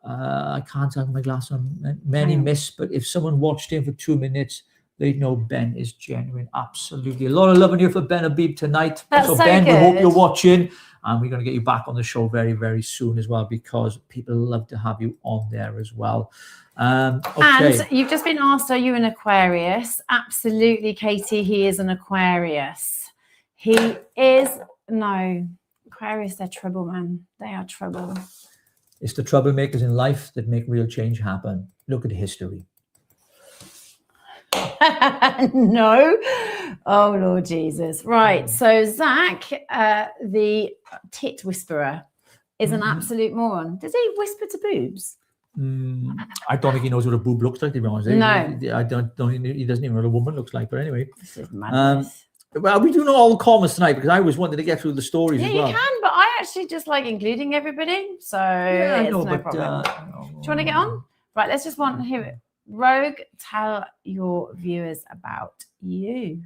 I can't have my glass on. Many miss, but if someone watched him for 2 minutes, they'd know Ben is genuine. Absolutely. A lot of love in here for Ben Habib tonight. So Ben, good. we hope you're watching. And we're going to get you back on the show very, very soon as well, because people love to have you on there as well. Okay. And you've just been asked, are you an Aquarius? Absolutely, Katie, he is an Aquarius. He is, no, Aquarius, they're trouble, man. They are trouble. It's the troublemakers in life that make real change happen. Look at history. No. Oh, Lord Jesus. Right. So Zach, the tit whisperer, is an absolute moron. Does he whisper to boobs? I don't think he knows what a boob looks like, to be honest. No. I don't. He doesn't even know what a woman looks like. But anyway. This is madness. Well, we do know all the comments tonight because I always wanted to get through the stories as well. You can, but I actually just like including everybody. So it's no problem. Do you want to get on? Right. Let's just hear it. Rogue, tell your viewers about you.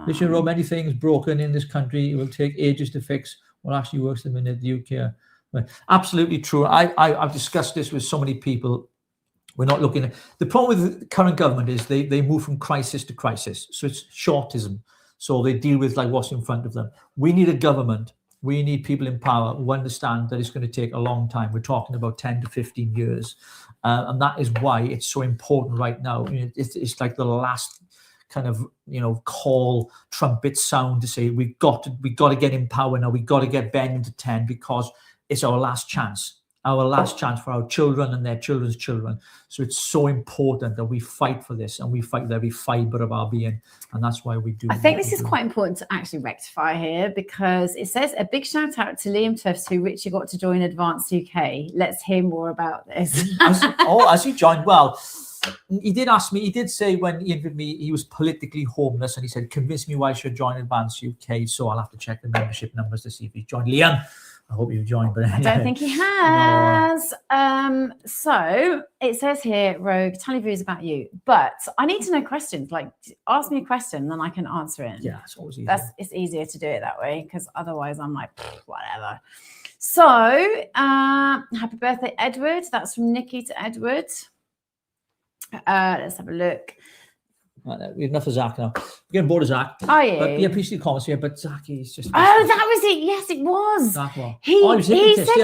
Richie and Rogue, many things broken in this country. It will take ages to fix what actually works them in the UK. But absolutely true. I've discussed this with so many people. We're not looking at the problem with the current government is they move from crisis to crisis. So it's shortism. So they deal with like what's in front of them. We need a government. We need people in power who understand that it's going to take a long time. We're talking about 10 to 15 years. And that is why it's so important right now. It's like the last kind of, call trumpet sound to say, we got to get in power now. We've got to get Ben into 10 because it's our last chance for our children and their children's children. So it's so important that we fight for this and we fight with every fiber of our being. And that's why we do. I think this is quite important to actually rectify here because it says a big shout out to Liam Tufts, who Richie got to join Advance UK. Let's hear more about this. As he joined, well, he did ask me, he did say when he interviewed me, he was politically homeless and he said, convince me why I should join Advance UK. So I'll have to check the membership numbers to see if he's joined. Liam, I hope you've joined, but I don't think he has. So it says here, Rogue, tell your views about you. But I need to know questions. Like, ask me a question, then I can answer it. Yeah, it's always easier. It's easier to do it that way because otherwise I'm like, whatever. So, happy birthday, Edward. That's from Nikki to Edward. Let's have a look. Right, we've enough of Zach now. We're getting bored of Zach. Are you? But yeah, please do comments here. But Zach, he's just. Oh, that was it. Yes, it was. Zach, what? He said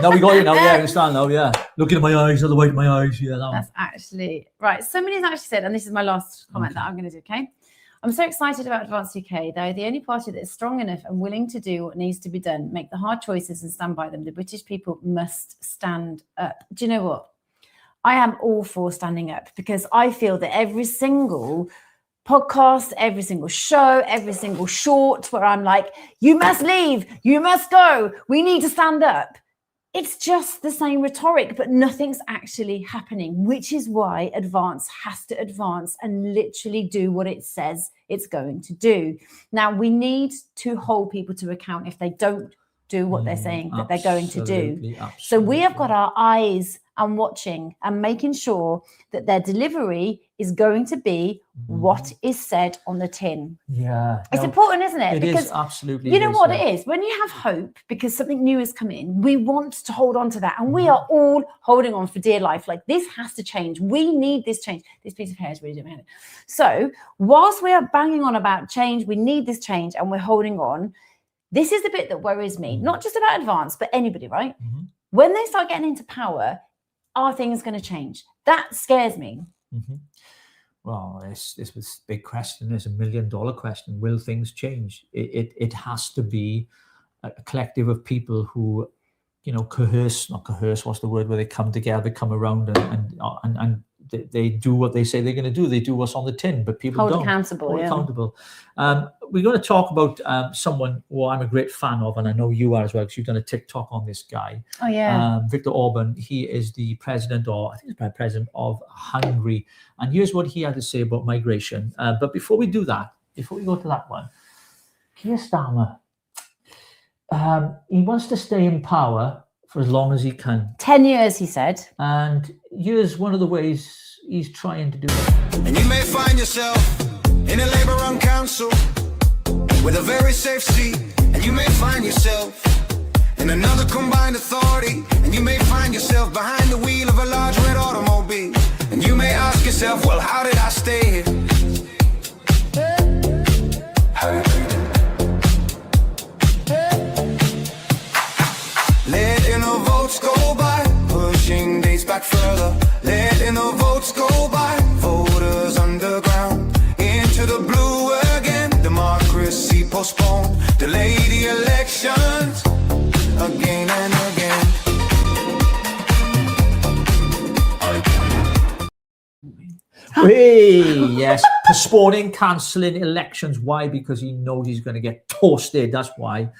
No, we got you now. Yeah, I understand now. Yeah, looking at my eyes, all the way to my eyes. Yeah, that That's actually right. Somebody's actually said, and this is my last comment that I'm going to do. Okay. I'm so excited about Advance UK. They're the only party that is strong enough and willing to do what needs to be done, make the hard choices and stand by them. The British people must stand up. Do you know what? I am all for standing up because I feel that every single podcast, every single show, every single short where I'm like, you must leave, you must go, we need to stand up. It's just the same rhetoric, but nothing's actually happening, which is why Advance has to advance and literally do what it says it's going to do. Now, we need to hold people to account if they don't do what they're saying that they're going to do. So we have got our eyes and watching and making sure that their delivery is going to be what is said on the tin. Yeah. It's important, isn't it? It because is, absolutely. You know what it is? When you have hope because something new has come in, we want to hold on to that. And we are all holding on for dear life. Like, this has to change. We need this change. This piece of hair is really doing my head. So whilst we are banging on about change, we need this change and we're holding on. This is the bit that worries me, not just about Advance, but anybody, right? When they start getting into power, are things going to change? That scares me. Well, this was a big question. It's $1 million question. Will things change? It has to be a collective of people who, not coerce, what's the word, where they come together, come around and they do what they say they're going to do. They do what's on the tin, but people Hold don't. accountable, Hold yeah. accountable. We're going to talk about someone who I'm a great fan of, and I know you are as well, because you've done a TikTok on this guy. Oh, yeah. Viktor Orban. He is the president, or I think he's president of Hungary. And here's what he had to say about migration. But before we do that, before we go to that one, Keir Starmer, he wants to stay in power for as long as he can. 10 years, he said. And here's one of the ways he's trying to do it. And you may find yourself in a Labour-run council with a very safe seat. And you may find yourself in another combined authority. And you may find yourself behind the wheel of a large red automobile. And you may ask yourself, well, how did I stay here? How did I do that? Letting the votes go by, pushing dates back further. Letting the votes go by, voters underground, into the blue again. Democracy postponed, delay the elections again and again. Hey, yes, postponing, cancelling elections. Why? Because he knows he's going to get toasted. That's why.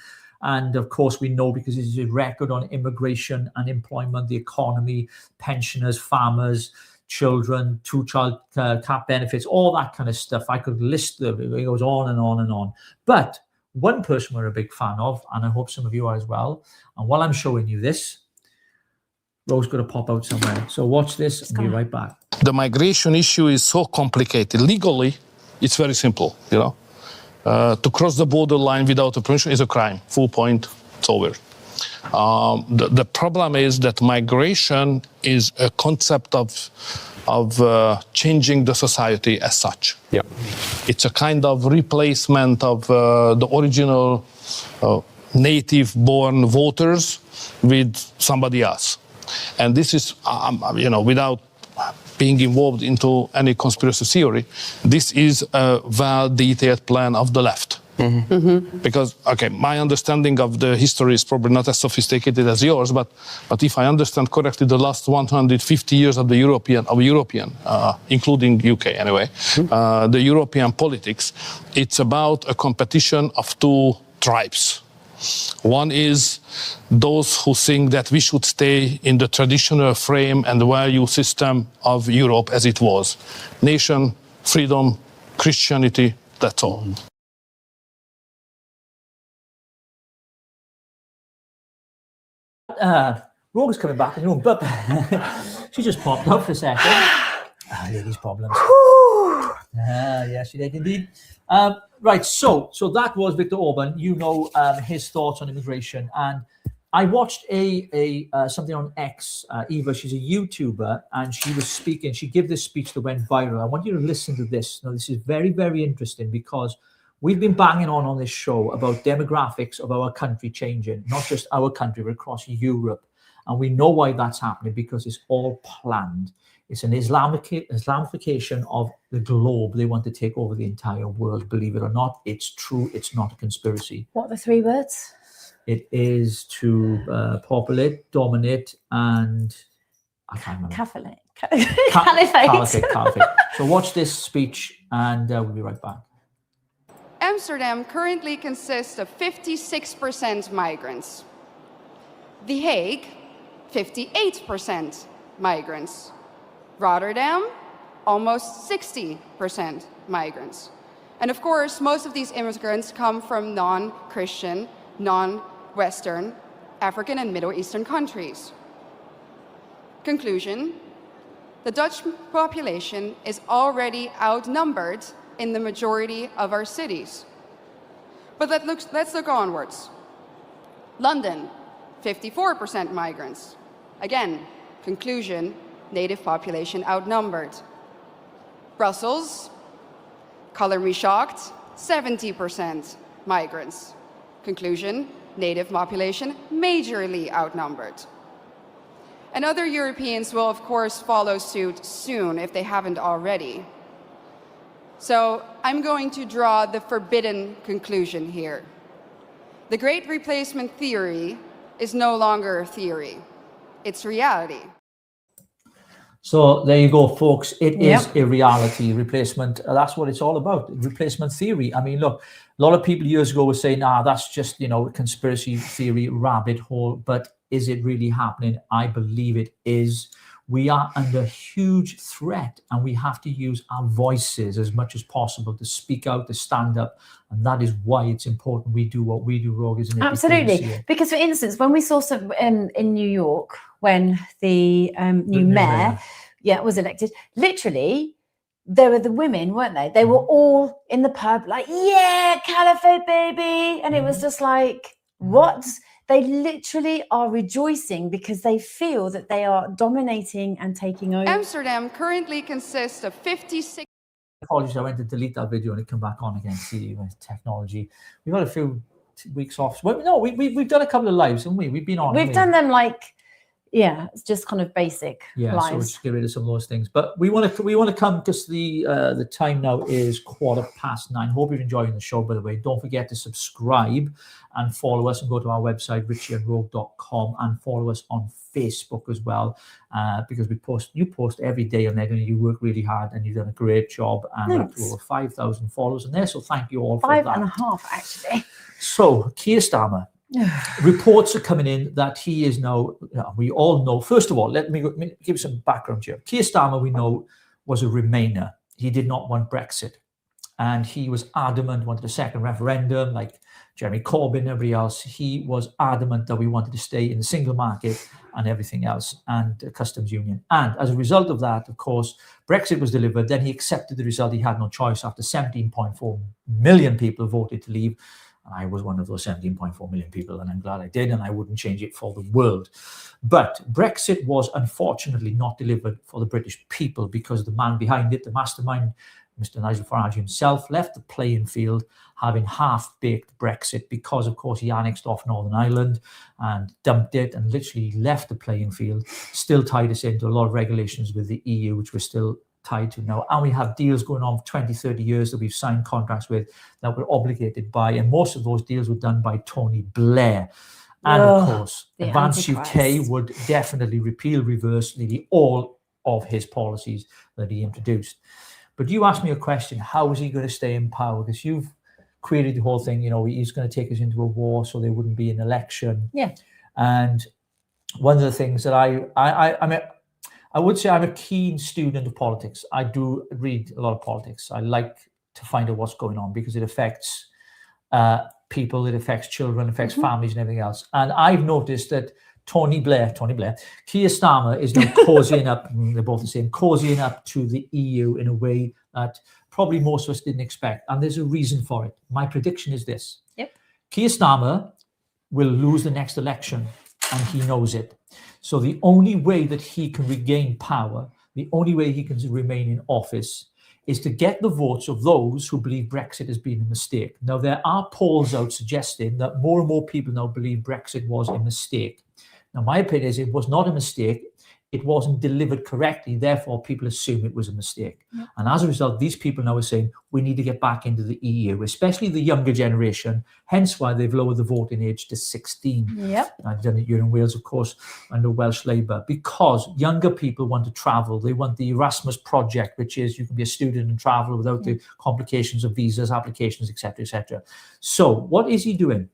And of course, we know because it's his record on immigration, unemployment, the economy, pensioners, farmers, children, two-child cap benefits, all that kind of stuff. I could list them. It goes on and on and on. But one person we're a big fan of, and I hope some of you are as well. And while I'm showing you this, Rogue's going to pop out somewhere. So watch this and be right back. The migration issue is so complicated. Legally, it's very simple, you know. To cross the border line without a permission is a crime. Full point, it's over. The problem is that migration is a concept of changing the society as such. Yeah. It's a kind of replacement of the original native-born voters with somebody else. And this is, you know, without being involved into any conspiracy theory, this is a well-detailed plan of the left. Mm-hmm. Mm-hmm. Because, okay, my understanding of the history is probably not as sophisticated as yours, but if I understand correctly, the last 150 years of the European, including UK anyway, the European politics, it's about a competition of two tribes. One is those who think that we should stay in the traditional frame and value system of Europe as it was. Nation, freedom, Christianity, that's all. Rogue's coming back in the room, but she just popped up for a second. Ladies' problems. Yes, she did indeed. Right, so that was Viktor Orban. You know his thoughts on immigration, and I watched something on X. Eva, she's a YouTuber, and she was speaking. She gave this speech that went viral. I want you to listen to this. Now, this is very, very interesting because we've been banging on this show about demographics of our country changing, not just our country, but across Europe. And we know why that's happening because it's all planned. It's an Islamification of the globe. They want to take over the entire world, believe it or not. It's true. It's not a conspiracy. What are the three words? It is to populate, dominate, and I can't remember. Caliphate. Caliphate. So watch this speech and we'll be right back. Amsterdam currently consists of 56% migrants. The Hague, 58% migrants. Rotterdam, almost 60% migrants. And of course, most of these immigrants come from non-Christian, non-Western, African and Middle Eastern countries. Conclusion, the Dutch population is already outnumbered in the majority of our cities. But let's look onwards. London, 54% migrants. Again, conclusion, native population outnumbered. Brussels, color me shocked, 70% migrants. Conclusion, native population majorly outnumbered. And other Europeans will of course follow suit soon if they haven't already. So I'm going to draw the forbidden conclusion here. The Great Replacement theory is no longer a theory. It's reality. So there you go, folks. It is a reality replacement. That's what it's all about. Replacement theory. I mean, look, a lot of people years ago were saying, that's just, a conspiracy theory rabbit hole. But is it really happening? I believe it is. We are under huge threat, and we have to use our voices as much as possible to speak out, to stand up. And that is why it's important we do what we do, Rogue, isn't it? Absolutely. Because, for instance, when we saw some in New York, when the new mayor was elected, literally, there were the women, weren't they? They were all in the pub like, caliphate, baby. And it was just like, what? They literally are rejoicing because they feel that they are dominating and taking over. Amsterdam currently consists of 56... Apologies, I went to delete that video and it come back on again. See, technology. We've had a few weeks off. Well, no, we've done a couple of lives, haven't we? We've been on. We've done them like... it's just kind of basic lives. So we'll just get rid of some of those things. But we want to come, because the time now is 9:15. Hope you're enjoying the show, by the way. Don't forget to subscribe and follow us, and go to our website, richieandrogue.com, and follow us on Facebook as well, because you post every day on there, and you work really hard, and you've done a great job, and we're up to over 5,000 followers on there. So thank you all for that. 5.5, actually. So Keir Starmer. Reports are coming in that he is now, we all know, first of all, let me give some background here. Keir Starmer, we know, was a Remainer. He did not want Brexit. And he was adamant, wanted a second referendum, like Jeremy Corbyn and everybody else. He was adamant that we wanted to stay in the single market and everything else, and the customs union. And as a result of that, of course, Brexit was delivered. Then he accepted the result. He had no choice after 17.4 million people voted to leave. And I was one of those 17.4 million people, and I'm glad I did, and I wouldn't change it for the world. But Brexit was unfortunately not delivered for the British people, because the man behind it, the mastermind, Mr. Nigel Farage himself, left the playing field having half-baked Brexit, because, of course, he annexed off Northern Ireland and dumped it and literally left the playing field, still tied us into a lot of regulations with the EU, which we're still tied to now. And we have deals going on for 20, 30 years that we've signed contracts with that we're obligated by. And most of those deals were done by Tony Blair. And of course, Advance UK would definitely repeal, reverse nearly all of his policies that he introduced. But you asked me a question, how is he going to stay in power? Because you've queried the whole thing, he's going to take us into a war so there wouldn't be an election. Yeah. And one of the things that I would say I'm a keen student of politics. I do read a lot of politics. I like to find out what's going on, because it affects people, it affects children, it affects families and everything else. And I've noticed that Keir Starmer is now cozying up, they're both the same, cozying up to the EU in a way that probably most of us didn't expect. And there's a reason for it. My prediction is this. Keir Starmer will lose the next election, and he knows it. So the only way that he can regain power, the only way he can remain in office, is to get the votes of those who believe Brexit has been a mistake. Now, there are polls out suggesting that more and more people now believe Brexit was a mistake. Now, my opinion is it was not a mistake. It wasn't delivered correctly. Therefore, people assume it was a mistake. Yep. And as a result, these people now are saying, we need to get back into the EU, especially the younger generation, hence why they've lowered the voting age to 16. Yep. I've done it here in Wales, of course, under Welsh Labour, because younger people want to travel. They want the Erasmus project, which is you can be a student and travel without the complications of visas, applications, etc., etc. So what is he doing?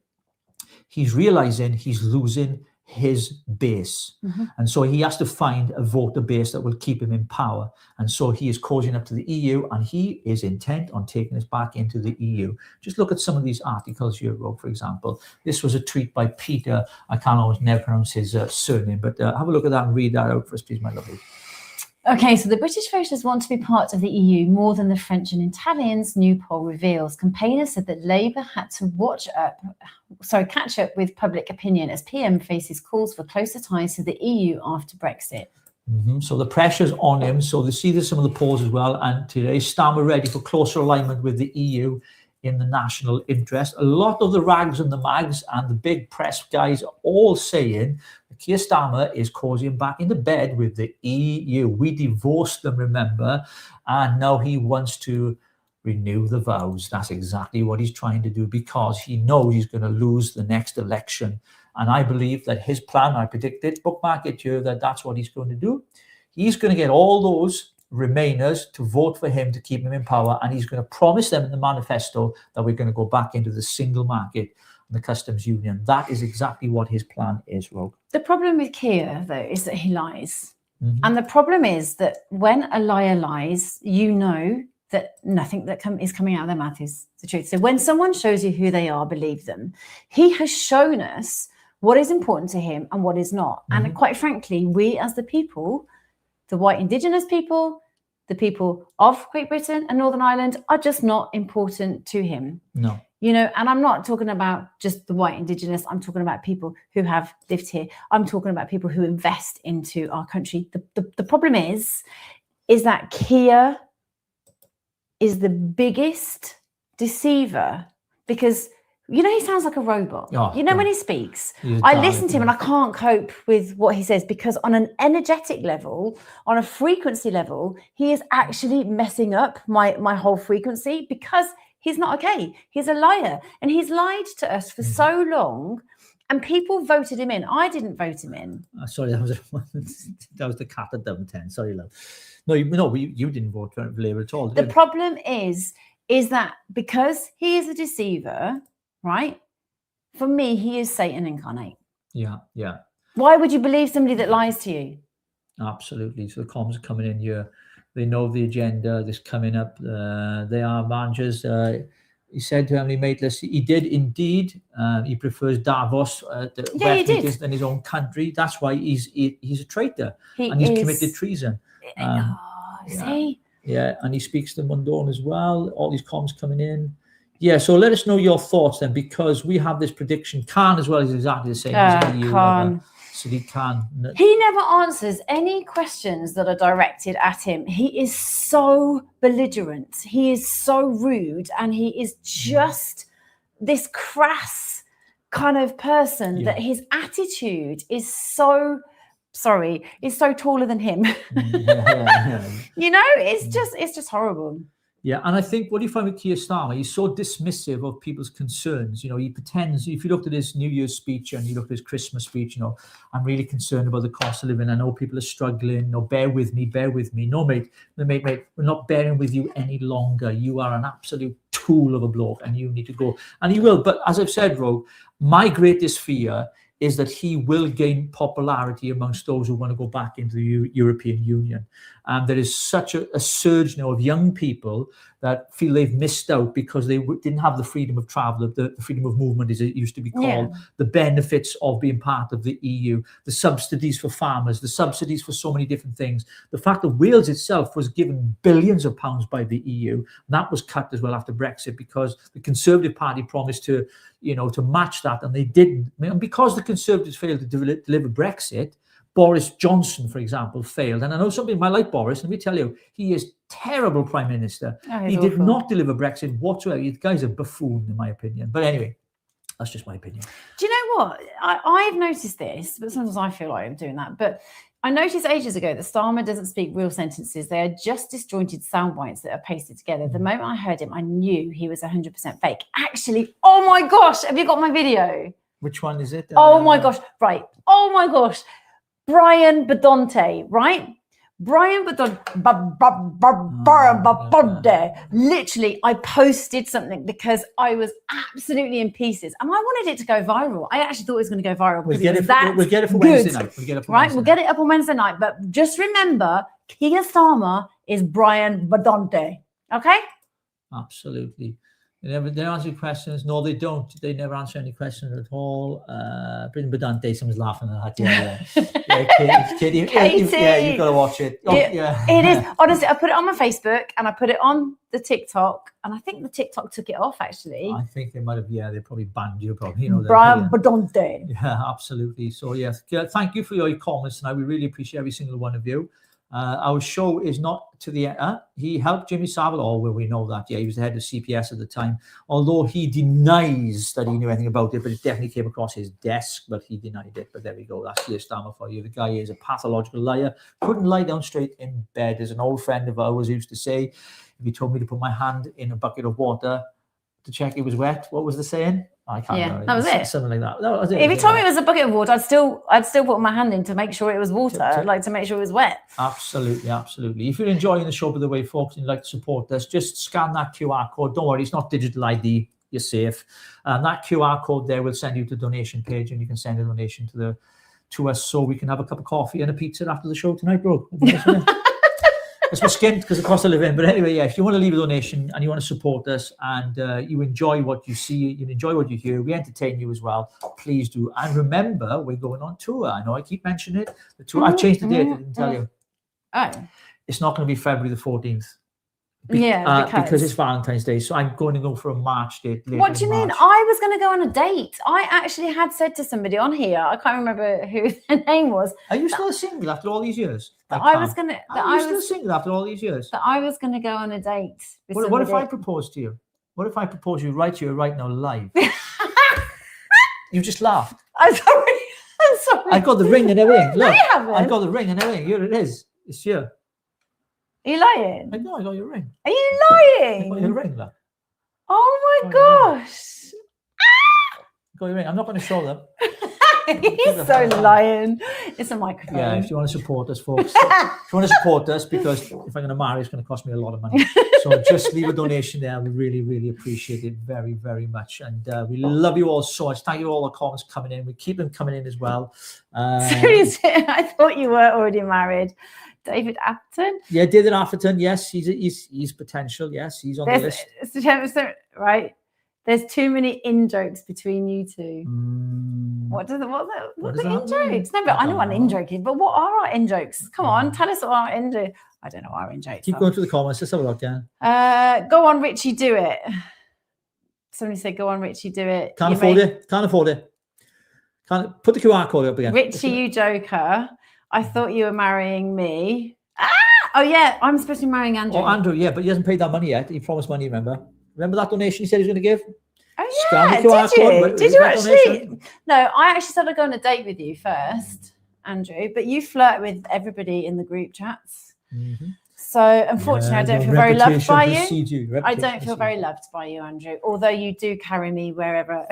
He's realizing he's losing his base. And so he has to find a voter base that will keep him in power. And so he is cozying up to the EU, and he is intent on taking us back into the EU. Just look at some of these articles here, Rogue, for example. This was a tweet by Peter. I can't always never pronounce his surname, but have a look at that and read that out for us, please, my lovely. Okay, so the British voters want to be part of the EU more than the French and Italians, new poll reveals. Campaigners said that Labour had to catch up with public opinion as PM faces calls for closer ties to the EU after Brexit. So the pressure's on him. So they see there's some of the polls as well. And today, Starmer ready for closer alignment with the EU in the national interest. A lot of the rags and the mags and the big press guys are all saying Keir Starmer is cozying back into bed with the EU. We divorced them, remember, and now he wants to renew the vows. That's exactly what he's trying to do, because he knows he's going to lose the next election. And I believe that his plan, I predict it, bookmark it here, that that's what he's going to do. He's going to get all those Remainers to vote for him to keep him in power, and he's going to promise them in the manifesto that we're going to go back into the single market and the customs union. That is exactly what his plan is, Rogue. The problem with Keir, though, is that he lies. And the problem is that when a liar lies, you know that nothing that is coming out of their mouth is the truth. So when someone shows you who they are, believe them. He has shown us what is important to him and what is not. And quite frankly, we as the people, the white indigenous people, the people of Great Britain and Northern Ireland, are just not important to him. No. You know, and I'm not talking about just the white indigenous. I'm talking about people who have lived here. I'm talking about people who invest into our country. The problem is that Keir is the biggest deceiver because, you know, he sounds like a robot. Oh, you know, when he speaks, I listen to him and I can't cope with what he says because on an energetic level, on a frequency level, he is actually messing up my whole frequency because he's not okay. He's a liar. And he's lied to us for so long. And people voted him in. I didn't vote him in. Sorry, that was the cat at down 10. Sorry, love. No, you didn't vote for Labour at all. The problem is that because he is a deceiver, right? For me, he is Satan incarnate. Yeah, yeah. Why would you believe somebody that lies to you? Absolutely. So the comms are coming in here. They know the agenda that's coming up. They are managers. He said to Emily Maitless, he did indeed. He prefers Davos meetings than his own country. That's why he's a traitor and he's committed treason. See? Yeah, and he speaks to Mundone as well. All these comms coming in. Yeah, so let us know your thoughts then, because we have this prediction. Khan as well is exactly the same. Khan. Sadiq Khan. He never answers any questions that are directed at him. He is so belligerent. He is so rude, and he is just this crass kind of person that his attitude is so taller than him. You know, it's just horrible. Yeah, and I think what do you find with Keir Starmer? He's so dismissive of people's concerns. You know, he pretends, if you looked at his New Year's speech and you looked at his Christmas speech, you know, I'm really concerned about the cost of living. I know people are struggling. No, bear with me. No, mate, we're not bearing with you any longer. You are an absolute tool of a bloke and you need to go. And he will. But as I've said, Rogue, my greatest fear is that he will gain popularity amongst those who want to go back into the European Union. There is such a surge now of young people that feel they've missed out because they didn't have the freedom of travel, the freedom of movement, as it used to be called, the benefits of being part of the EU, the subsidies for farmers, the subsidies for so many different things. The fact that Wales itself was given billions of pounds by the EU, that was cut as well after Brexit because the Conservative Party promised to match that, and they didn't. And because the Conservatives failed to deliver Brexit, Boris Johnson, for example, failed. And I know some people might like Boris, and let me tell you, he is terrible Prime Minister. He did not deliver Brexit whatsoever. The guy's a buffoon, in my opinion. But anyway, that's just my opinion. Do you know what? I've noticed this, but sometimes I feel like I'm doing that. But I noticed ages ago that Starmer doesn't speak real sentences. They are just disjointed sound bites that are pasted together. The moment I heard him, I knew he was 100% fake. Actually, oh my gosh, have you got my video? Which one is it? Oh my gosh, right. Oh my gosh. Brian Badonte, right? Brian Badonte. Literally, I posted something because I was absolutely in pieces. And I wanted it to go viral. I actually thought it was going to go viral. We'll get it for Wednesday night. We'll get it up on Wednesday night. But just remember, Keir Starmer is Brian Badonte. Okay? Absolutely. They answer questions. No, they don't. They never answer any questions at all. Brian Badonte, someone's laughing at that. Katie. Yeah, you've got to watch it. It is. Honestly, I put it on my Facebook and I put it on the TikTok, and I think the TikTok took it off, actually. I think they might have, they probably banned you, probably. Brian Badonte. Yeah, absolutely. So, yes, thank you for your comments tonight. We really appreciate every single one of you. Our show is not to the end. He helped Jimmy Savile. We know that. Yeah, he was the head of CPS at the time. Although he denies that he knew anything about it, but it definitely came across his desk, but he denied it. But there we go. That's Keir Starmer for you. The guy is a pathological liar. Couldn't lie down straight in bed. As an old friend of ours used to say, if he told me to put my hand in a bucket of water to check it was wet, what was the saying? I can't remember. that was it. Something like that. That was it. If you told me it was a bucket of water, I'd still put my hand in to make sure it was water, like to make sure it was wet. Absolutely, absolutely. If you're enjoying the show, by the way, folks, and you'd like to support us, just scan that QR code. Don't worry, it's not digital ID. You're safe. That QR code there will send you to the donation page, and you can send a donation to us so we can have a cup of coffee and a pizza after the show tonight, bro. It's my skin because it costs a living. But anyway, yeah, if you want to leave a donation and you want to support us and you enjoy what you see, you enjoy what you hear, we entertain you as well, please do. And remember, we're going on tour. I know I keep mentioning it. The tour. I've changed the date, I didn't tell you. Oh. It's not going to be February the 14th. Because it's Valentine's Day. So I'm going to go for a March date. What do you mean? I was going to go on a date. I actually had said to somebody on here, I can't remember who their name was. Are you still single after all these years? I was going to. Are you still single after all these years? That I was going to go on a date. What if I propose to you? What if I propose you right here, right now, live? You just laughed. I'm sorry. I've got the ring and everything. Look, No, you haven't. I've got the ring and everything. Here it is. It's here. Are you lying? I know, I got your ring. Are you I lying? got your ring, look. Oh my gosh. I got your ring. I'm not going to show them. He's so lying. It's a microphone. Yeah, if you want to support us, folks. If you want to support us, because if I'm going to marry, it's going to cost me a lot of money. So just leave a donation there. We really, really appreciate it very, very much. And we love you all so much. Thank you for all the comments coming in. We keep them coming in as well. I thought you were already married. David Atherton? Yeah, David Atherton. Yes, he's potential. Yes, he's on the list. Right. There's too many in-jokes between you two. What are the in-jokes? No, but I know what an in-joke is, but what are our in-jokes? Come on, tell us what our in-jokes. I don't know what our in-jokes Keep going through the comments. Let's have a look, yeah. Go on, Richie, do it. Somebody said, go on, Richie, do it. Can't afford it. Can't put the QR code up again. Richie, you joker. I thought you were marrying me. Oh, yeah, I'm supposed to be marrying Andrew. Oh, Andrew, yeah, but he hasn't paid that money yet. He promised money, remember? Remember that donation he said he was going to give? Oh, yeah. Did you actually? No, I actually said I'd go on a date with you first, Andrew, but you flirt with everybody in the group chats. Mm-hmm. So, unfortunately, I don't feel very loved by you. I don't feel very loved by you, Andrew, although you do carry me wherever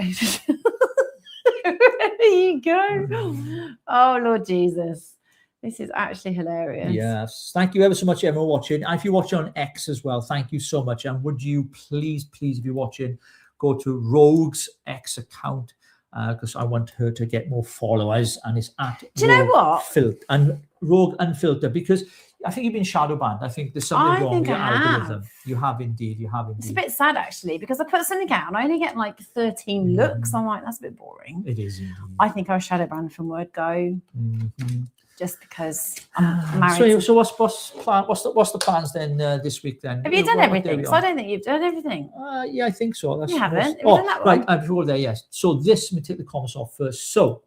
you go. Oh, Lord Jesus. This is actually hilarious. Yes. Thank you ever so much, everyone watching. And if you're watching on X as well, thank you so much. And would you please, if you're watching, go to Rogue's X account because I want her to get more followers. And it's at Do you know what? Rogue Unfiltered, because I think you've been shadow banned. I think there's something wrong with your algorithm. You have indeed. It's a bit sad, actually, because I put something out and I only get like 13 looks. I'm like, that's a bit boring. It is indeed. I think I was shadow banned from Word Go. Just because I'm married. So what's the plans then this week then? Have you done everything? So I don't think you've done everything. Yeah, I think so. You haven't. Have you done that one? Right, before there, yes. So this, let me take the comments off first. So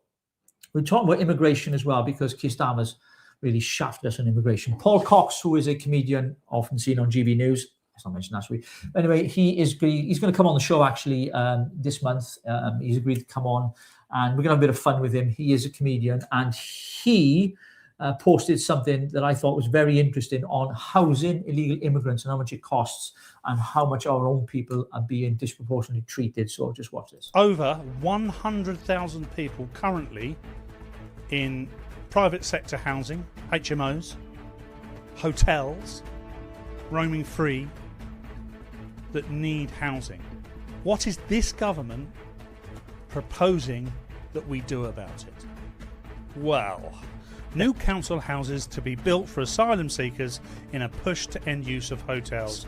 we're talking about immigration as well because Keir Starmer's really shafted us on immigration. Paul Cox, who is a comedian often seen on GB News, let's not mention last week. Anyway, he's going to come on the show actually this month. He's agreed to come on. And we're going to have a bit of fun with him. He is a comedian, and he posted something that I thought was very interesting on housing illegal immigrants and how much it costs and how much our own people are being disproportionately treated. So just watch this. Over 100,000 people currently in private sector housing, HMOs, hotels, roaming free, that need housing. What is this government proposing that we do about it? Well, new council houses to be built for asylum seekers in a push to end use of hotels.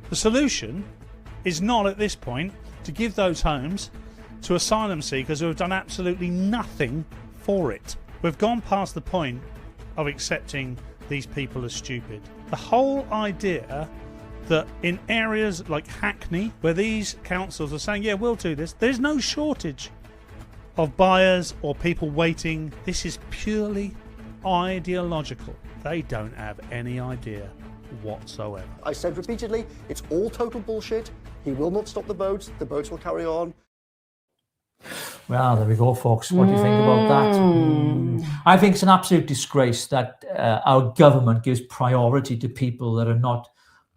The solution is not at this point to give those homes to asylum seekers who have done absolutely nothing for it. We've gone past the point of accepting these people as stupid. The whole idea that in areas like Hackney, where these councils are saying, yeah, we'll do this, there's no shortage of buyers or people waiting. This is purely ideological. They don't have any idea whatsoever. I said repeatedly, it's all total bullshit. He will not stop the boats will carry on. Well, there we go, folks. What do you think about that? I think it's an absolute disgrace that our government gives priority to people that are not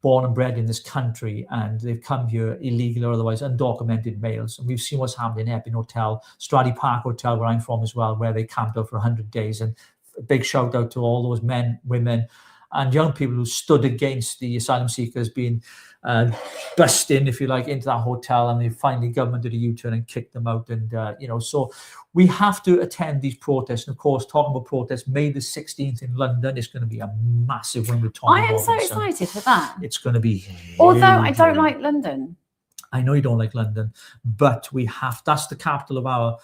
born and bred in this country, and they've come here illegal or otherwise, undocumented males. And we've seen what's happened in Epping Hotel, Stradey Park Hotel, where I'm from as well, where they camped out for 100 days. And a big shout out to all those men, women, and young people who stood against the asylum seekers being bust in, if you like, into that hotel, and they finally government did a U-turn and kicked them out. And so we have to attend these protests. And of course, talking about protests, May the 16th in London is going to be a massive one with Tommy I am so Robinson. excited for that. It's going to be Although I huge. don't like London. I know you don't like London, but we have, that's the capital of our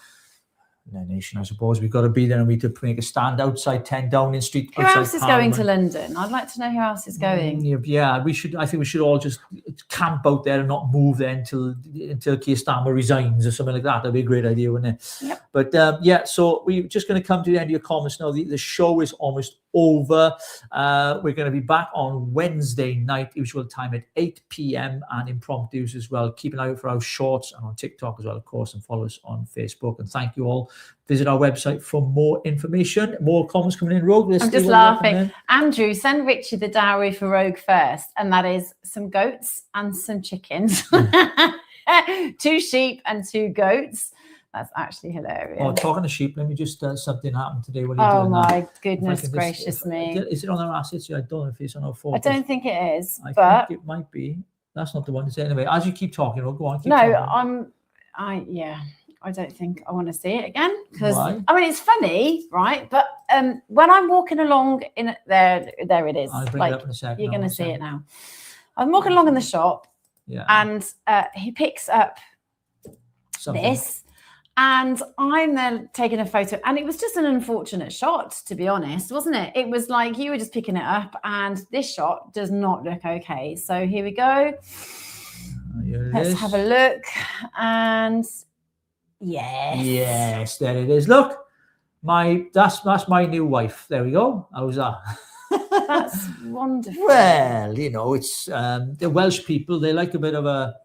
nation, I suppose. We've got to be there, and we to make a stand outside 10 Downing Street. Who else is going to London? I'd like to know who else is going. Yeah, we should. I think we should all just camp out there and not move there until Keir Starmer resigns or something like that. That'd be a great idea, wouldn't it? Yep. But so we're just going to come to the end of your comments now. The show is almost over. We're going to be back on Wednesday night, usual time at 8 p.m. and impromptus as well. Keep an eye out for our shorts and on TikTok as well, of course, and follow us on Facebook. And thank you all. Visit our website for more information. More comments coming in, Rogue. I'm just laughing. Andrew, send Richie the dowry for Rogue first, and that is some goats and some chickens. 2 sheep and 2 goats. That's actually hilarious. Oh, talking to sheep, let me just something happened today. When oh my goodness gracious me! Is it on our assets? I don't know if it's on our phone. I don't think it is, I but think it might be. That's not the one to say. Anyway, as you keep talking, go on. Keep no, talking. I don't think I want to see it again, because Why? I mean it's funny, right? But when I'm walking along in there it is. I'll bring like it up in a second. you're going to see it now. I'm walking along in the shop, and he picks up this, and I'm there taking a photo, and it was just an unfortunate shot, to be honest, wasn't it? It was like you were just picking it up, and this shot does not look okay. So here we go. Let's have a look, and yes, there it is. Look, that's my new wife. There we go. How's that? That's wonderful. Well, it's the Welsh people. They like a bit of a.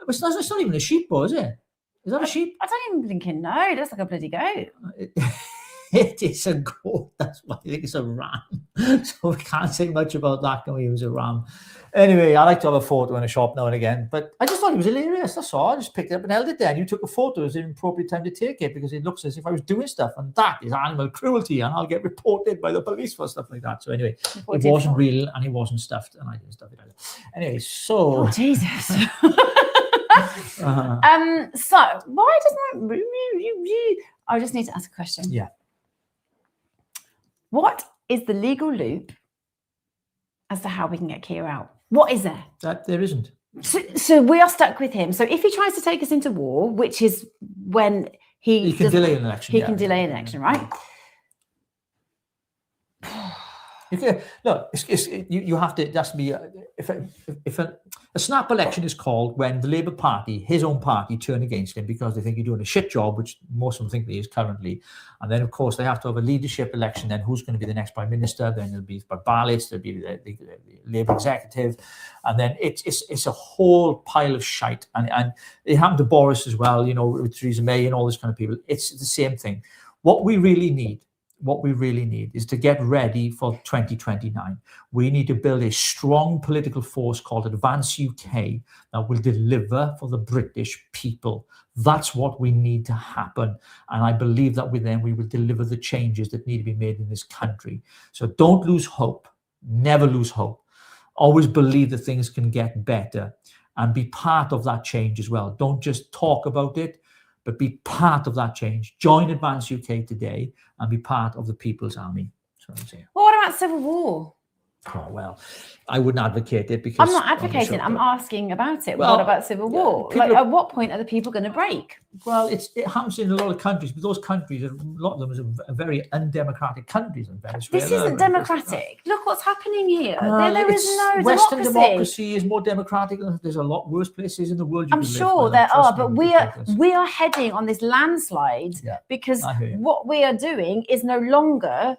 It's not even a sheep, though, is it? Is that a sheep? I don't even think it. No, it looks like a bloody goat. It is a goat. That's why I think it's a ram. So we can't say much about that. Can we? It was a ram. Anyway, I like to have a photo in a shop now and again, but I just thought it was hilarious. That's all. I just picked it up and held it there. And you took a photo. It was an appropriate time to take it because it looks as if I was doing stuff, and that is animal cruelty, and I'll get reported by the police for stuff like that. So anyway, it wasn't real and it wasn't stuffed, and I didn't stuff it either. Anyway, so Jesus. So why does I just need to ask a question. Yeah. What is the legal loop as to how we can get Keir out? What is there? There isn't. So we are stuck with him. So if he tries to take us into war, which is when he can delay an election. He can delay an election, right? You have to. That's be if a snap election is called when the Labour Party, his own party, turn against him because they think you're doing a shit job, which most of them think he is currently. And then, of course, they have to have a leadership election. Then who's going to be the next prime minister? Then it'll be by ballots. There'll be the Labour executive, and then it's a whole pile of shite. And it happened to Boris as well. With Theresa May and all this kind of people. It's the same thing. What we really need is to get ready for 2029. We need to build a strong political force called Advance UK that will deliver for the British people. That's what we need to happen. And I believe that we will deliver the changes that need to be made in this country. So don't lose hope. Never lose hope. Always believe that things can get better and be part of that change as well. Don't just talk about it, but be part of that change. Join Advance UK today and be part of the People's Army. That's what I'm saying. Well, what about civil war? Oh, well, I wouldn't advocate it because... I'm not advocating, I'm asking about it. Well, what about civil war? At what point are the people going to break? Well, it happens in a lot of countries, but those countries, a lot of them are very undemocratic countries. In Venezuela, this isn't democratic. Look what's happening here. There is no Western democracy is more democratic. There's a lot worse places in the world. I'm sure there are, but we are heading on this landslide because what we are doing is no longer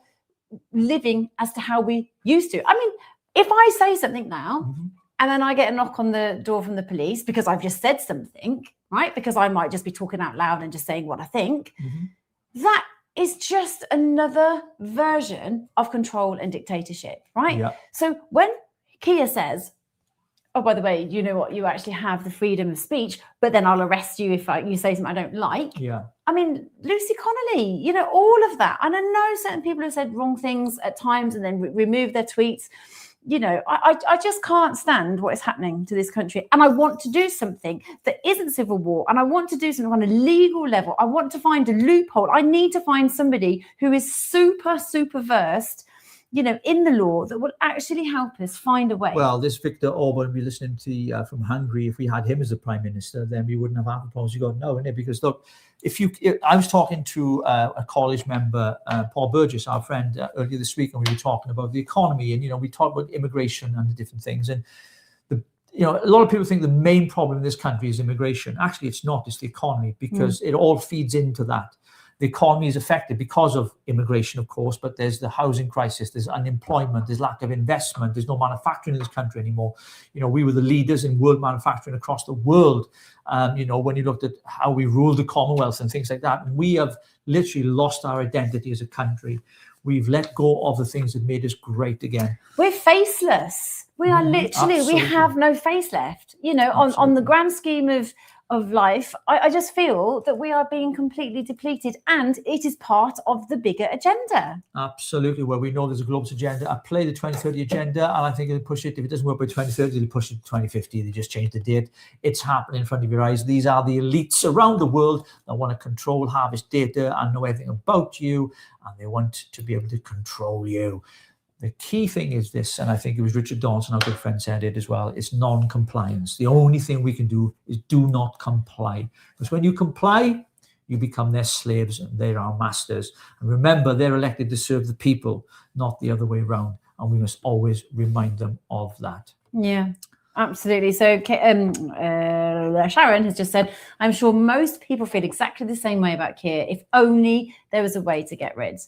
living as to how we used to. I mean, if I say something now and then I get a knock on the door from the police because I've just said something, right? Because I might just be talking out loud and just saying what I think. That is just another version of control and dictatorship, right? So when Keir says, oh, by the way, you know what? You actually have the freedom of speech, but then I'll arrest you if you say something I don't like. Yeah. I mean, Lucy Connolly, you know, all of that. And I know certain people have said wrong things at times and then remove their tweets. You know, I just can't stand what is happening to this country. And I want to do something that isn't civil war. And I want to do something on a legal level. I want to find a loophole. I need to find somebody who is super, super versed, you know, in the law that will actually help us find a way. Well, this Viktor Orban, we're listening to from Hungary, if we had him as a prime minister, then we wouldn't have half the problems you got now, innit? Because look, I was talking to a college member, Paul Burgess, our friend, earlier this week, and we were talking about the economy, and, you know, we talked about immigration and the different things. And, you know, a lot of people think the main problem in this country is immigration. Actually, it's not, it's the economy, because it all feeds into that. The economy is affected because of immigration, of course, but there's the housing crisis, there's unemployment, there's lack of investment, there's no manufacturing in this country anymore. You know, we were the leaders in world manufacturing across the world. You know, when you looked at how we ruled the Commonwealth and things like that, we have literally lost our identity as a country. We've let go of the things that made us great again. We're faceless. We are literally, absolutely. we have no face left. You know, on the grand scheme of life, I just feel that we are being completely depleted, and it is part of the bigger agenda. Absolutely. Well, we know there's a global agenda. I play the 2030 agenda, and I think they'll push it. If it doesn't work by 2030, they'll push it to 2050. They just change the date. It's happening in front of your eyes. These are the elites around the world that want to control, harvest data, and know everything about you, and they want to be able to control you. The key thing is this, and I think it was Richard Dawson, our good friend, said it as well, it's non-compliance. The only thing we can do is do not comply. Because when you comply, you become their slaves and they're our masters. And remember, they're elected to serve the people, not the other way around. And we must always remind them of that. Yeah, absolutely. So Sharon has just said, I'm sure most people feel exactly the same way about Keir, if only there was a way to get rid.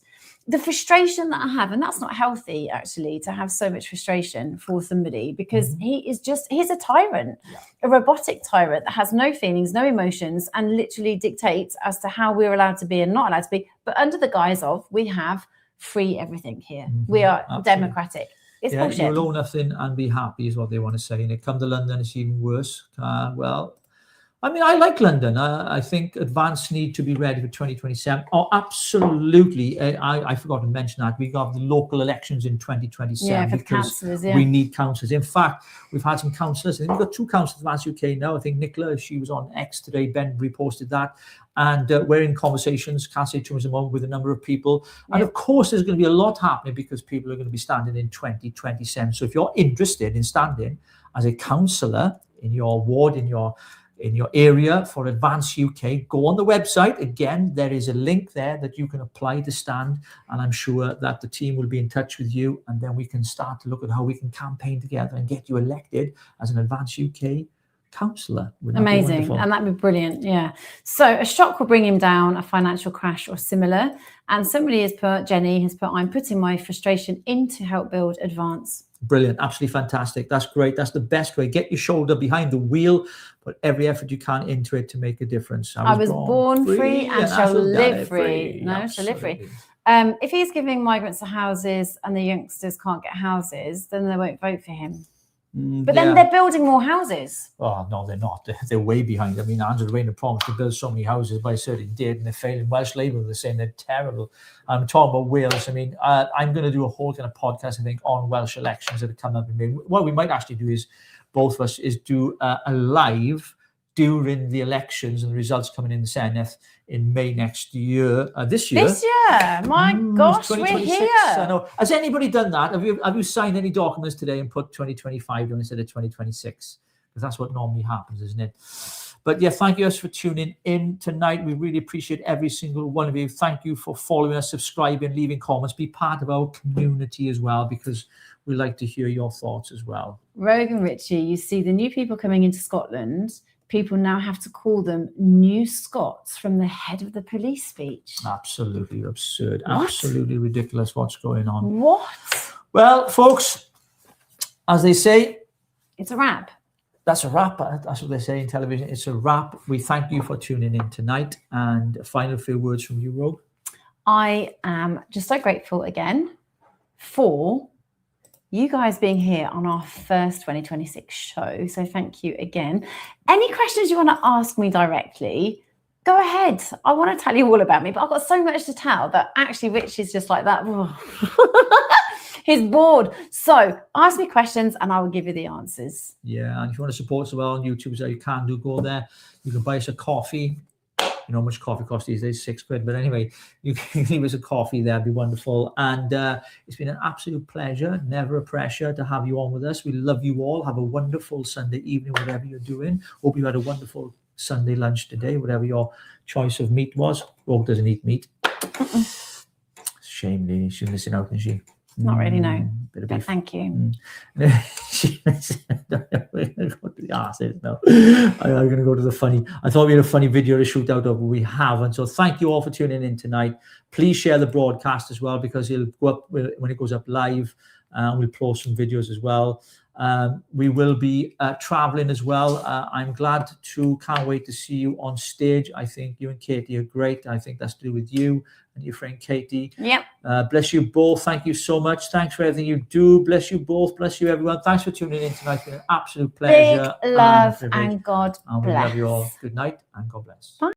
The frustration that I have, and that's not healthy, actually, to have so much frustration for somebody, because he's a tyrant, a robotic tyrant that has no feelings, no emotions, and literally dictates as to how we're allowed to be and not allowed to be. But under the guise of, we have free everything here. We are democratic. It's bullshit. You'll own nothing and be happy is what they want to say. And it come to London, it's even worse. Well, I mean, I like London. I think advance need to be ready for 2027. Oh, absolutely. I forgot to mention that. We got the local elections in 2027 for because councillors, we need councillors. In fact, we've had some councillors. I think we've got 2 councillors Advance UK now. I think Nicola, she was on X today. Ben reposted that. And we're in conversations, can't say too much at the moment, with a number of people. And of course, there's going to be a lot happening because people are going to be standing in 2027. So if you're interested in standing as a councillor in your ward, in your area for Advance UK, go on the website. Again, there is a link there that you can apply to stand, and I'm sure that the team will be in touch with you, and then we can start to look at how we can campaign together and get you elected as an Advance UK councillor. Amazing. And that'd be brilliant. Yeah. So a shock will bring him down, a financial crash or similar. And somebody has put, Jenny has put, I'm putting my frustration in to help build Advance. Brilliant. Absolutely fantastic. That's great. That's the best way. Get your shoulder behind the wheel, put every effort you can into it to make a difference. I was born free and shall live free. No, shall live free. If he's giving migrants the houses and the youngsters can't get houses, then they won't vote for him. But then they're building more houses. Oh, no, they're not. They're way behind. I mean, Angela Rayner promised to build so many houses by a certain date, and they're failing. Welsh Labour, they're saying they're terrible. I'm talking about Wales. I mean, I'm going to do a whole kind of podcast, I think, on Welsh elections that have come up. What we might actually do is, both of us, is do a live during the elections and the results coming in the Senedd in May next year. This year. My gosh, we're here. I know. Has anybody done that? Have you signed any documents today and put 2025 down instead of 2026? Because that's what normally happens, isn't it? But yeah, thank you guys for tuning in tonight. We really appreciate every single one of you. Thank you for following us, subscribing, leaving comments. Be part of our community as well, because we like to hear your thoughts as well. Rogue and Richie, you see the new people coming into Scotland. People now have to call them New Scots from the head of the police speech. Absolutely absurd. What? Absolutely ridiculous what's going on. What? Well, folks, as they say, it's a wrap. That's a wrap. That's what they say in television. It's a wrap. We thank you for tuning in tonight. And a final few words from you, Rogue. I am just so grateful again for you guys being here on our first 2026 show. So thank you again. Any questions you want to ask me directly, go ahead. I want to tell you all about me, but I've got so much to tell that actually Rich is just like that. He's bored. So ask me questions and I will give you the answers. Yeah, and if you want to support us well on YouTube, so you can do, go there. You can buy us a coffee. You know how much coffee costs these days, £6. But anyway, you can leave us a coffee there. It'd be wonderful. And it's been an absolute pleasure, never a pressure to have you on with us. We love you all. Have a wonderful Sunday evening, whatever you're doing. Hope you had a wonderful Sunday lunch today, whatever your choice of meat was. Rogue doesn't eat meat. Shame, really. She's missing out, isn't she? Not really, no. Bit of But beef. thank you. We're going to go to the arses now. I'm going to go to the funny. I thought we had a funny video to shoot out of, but we haven't. So thank you all for tuning in tonight. Please share the broadcast as well, because it'll go up when it goes up live. We'll post some videos as well. We will be traveling as well. I'm glad to, can't wait to see you on stage. I think you and Katie are great. I think that's to do with you and your friend Katie. Yep. Bless you both. Thank you so much. Thanks for everything you do. Bless you both. Bless you, everyone. Thanks for tuning in tonight. It's been an absolute pleasure. Big love and God and we bless. love you all. Good night and God bless. Bye.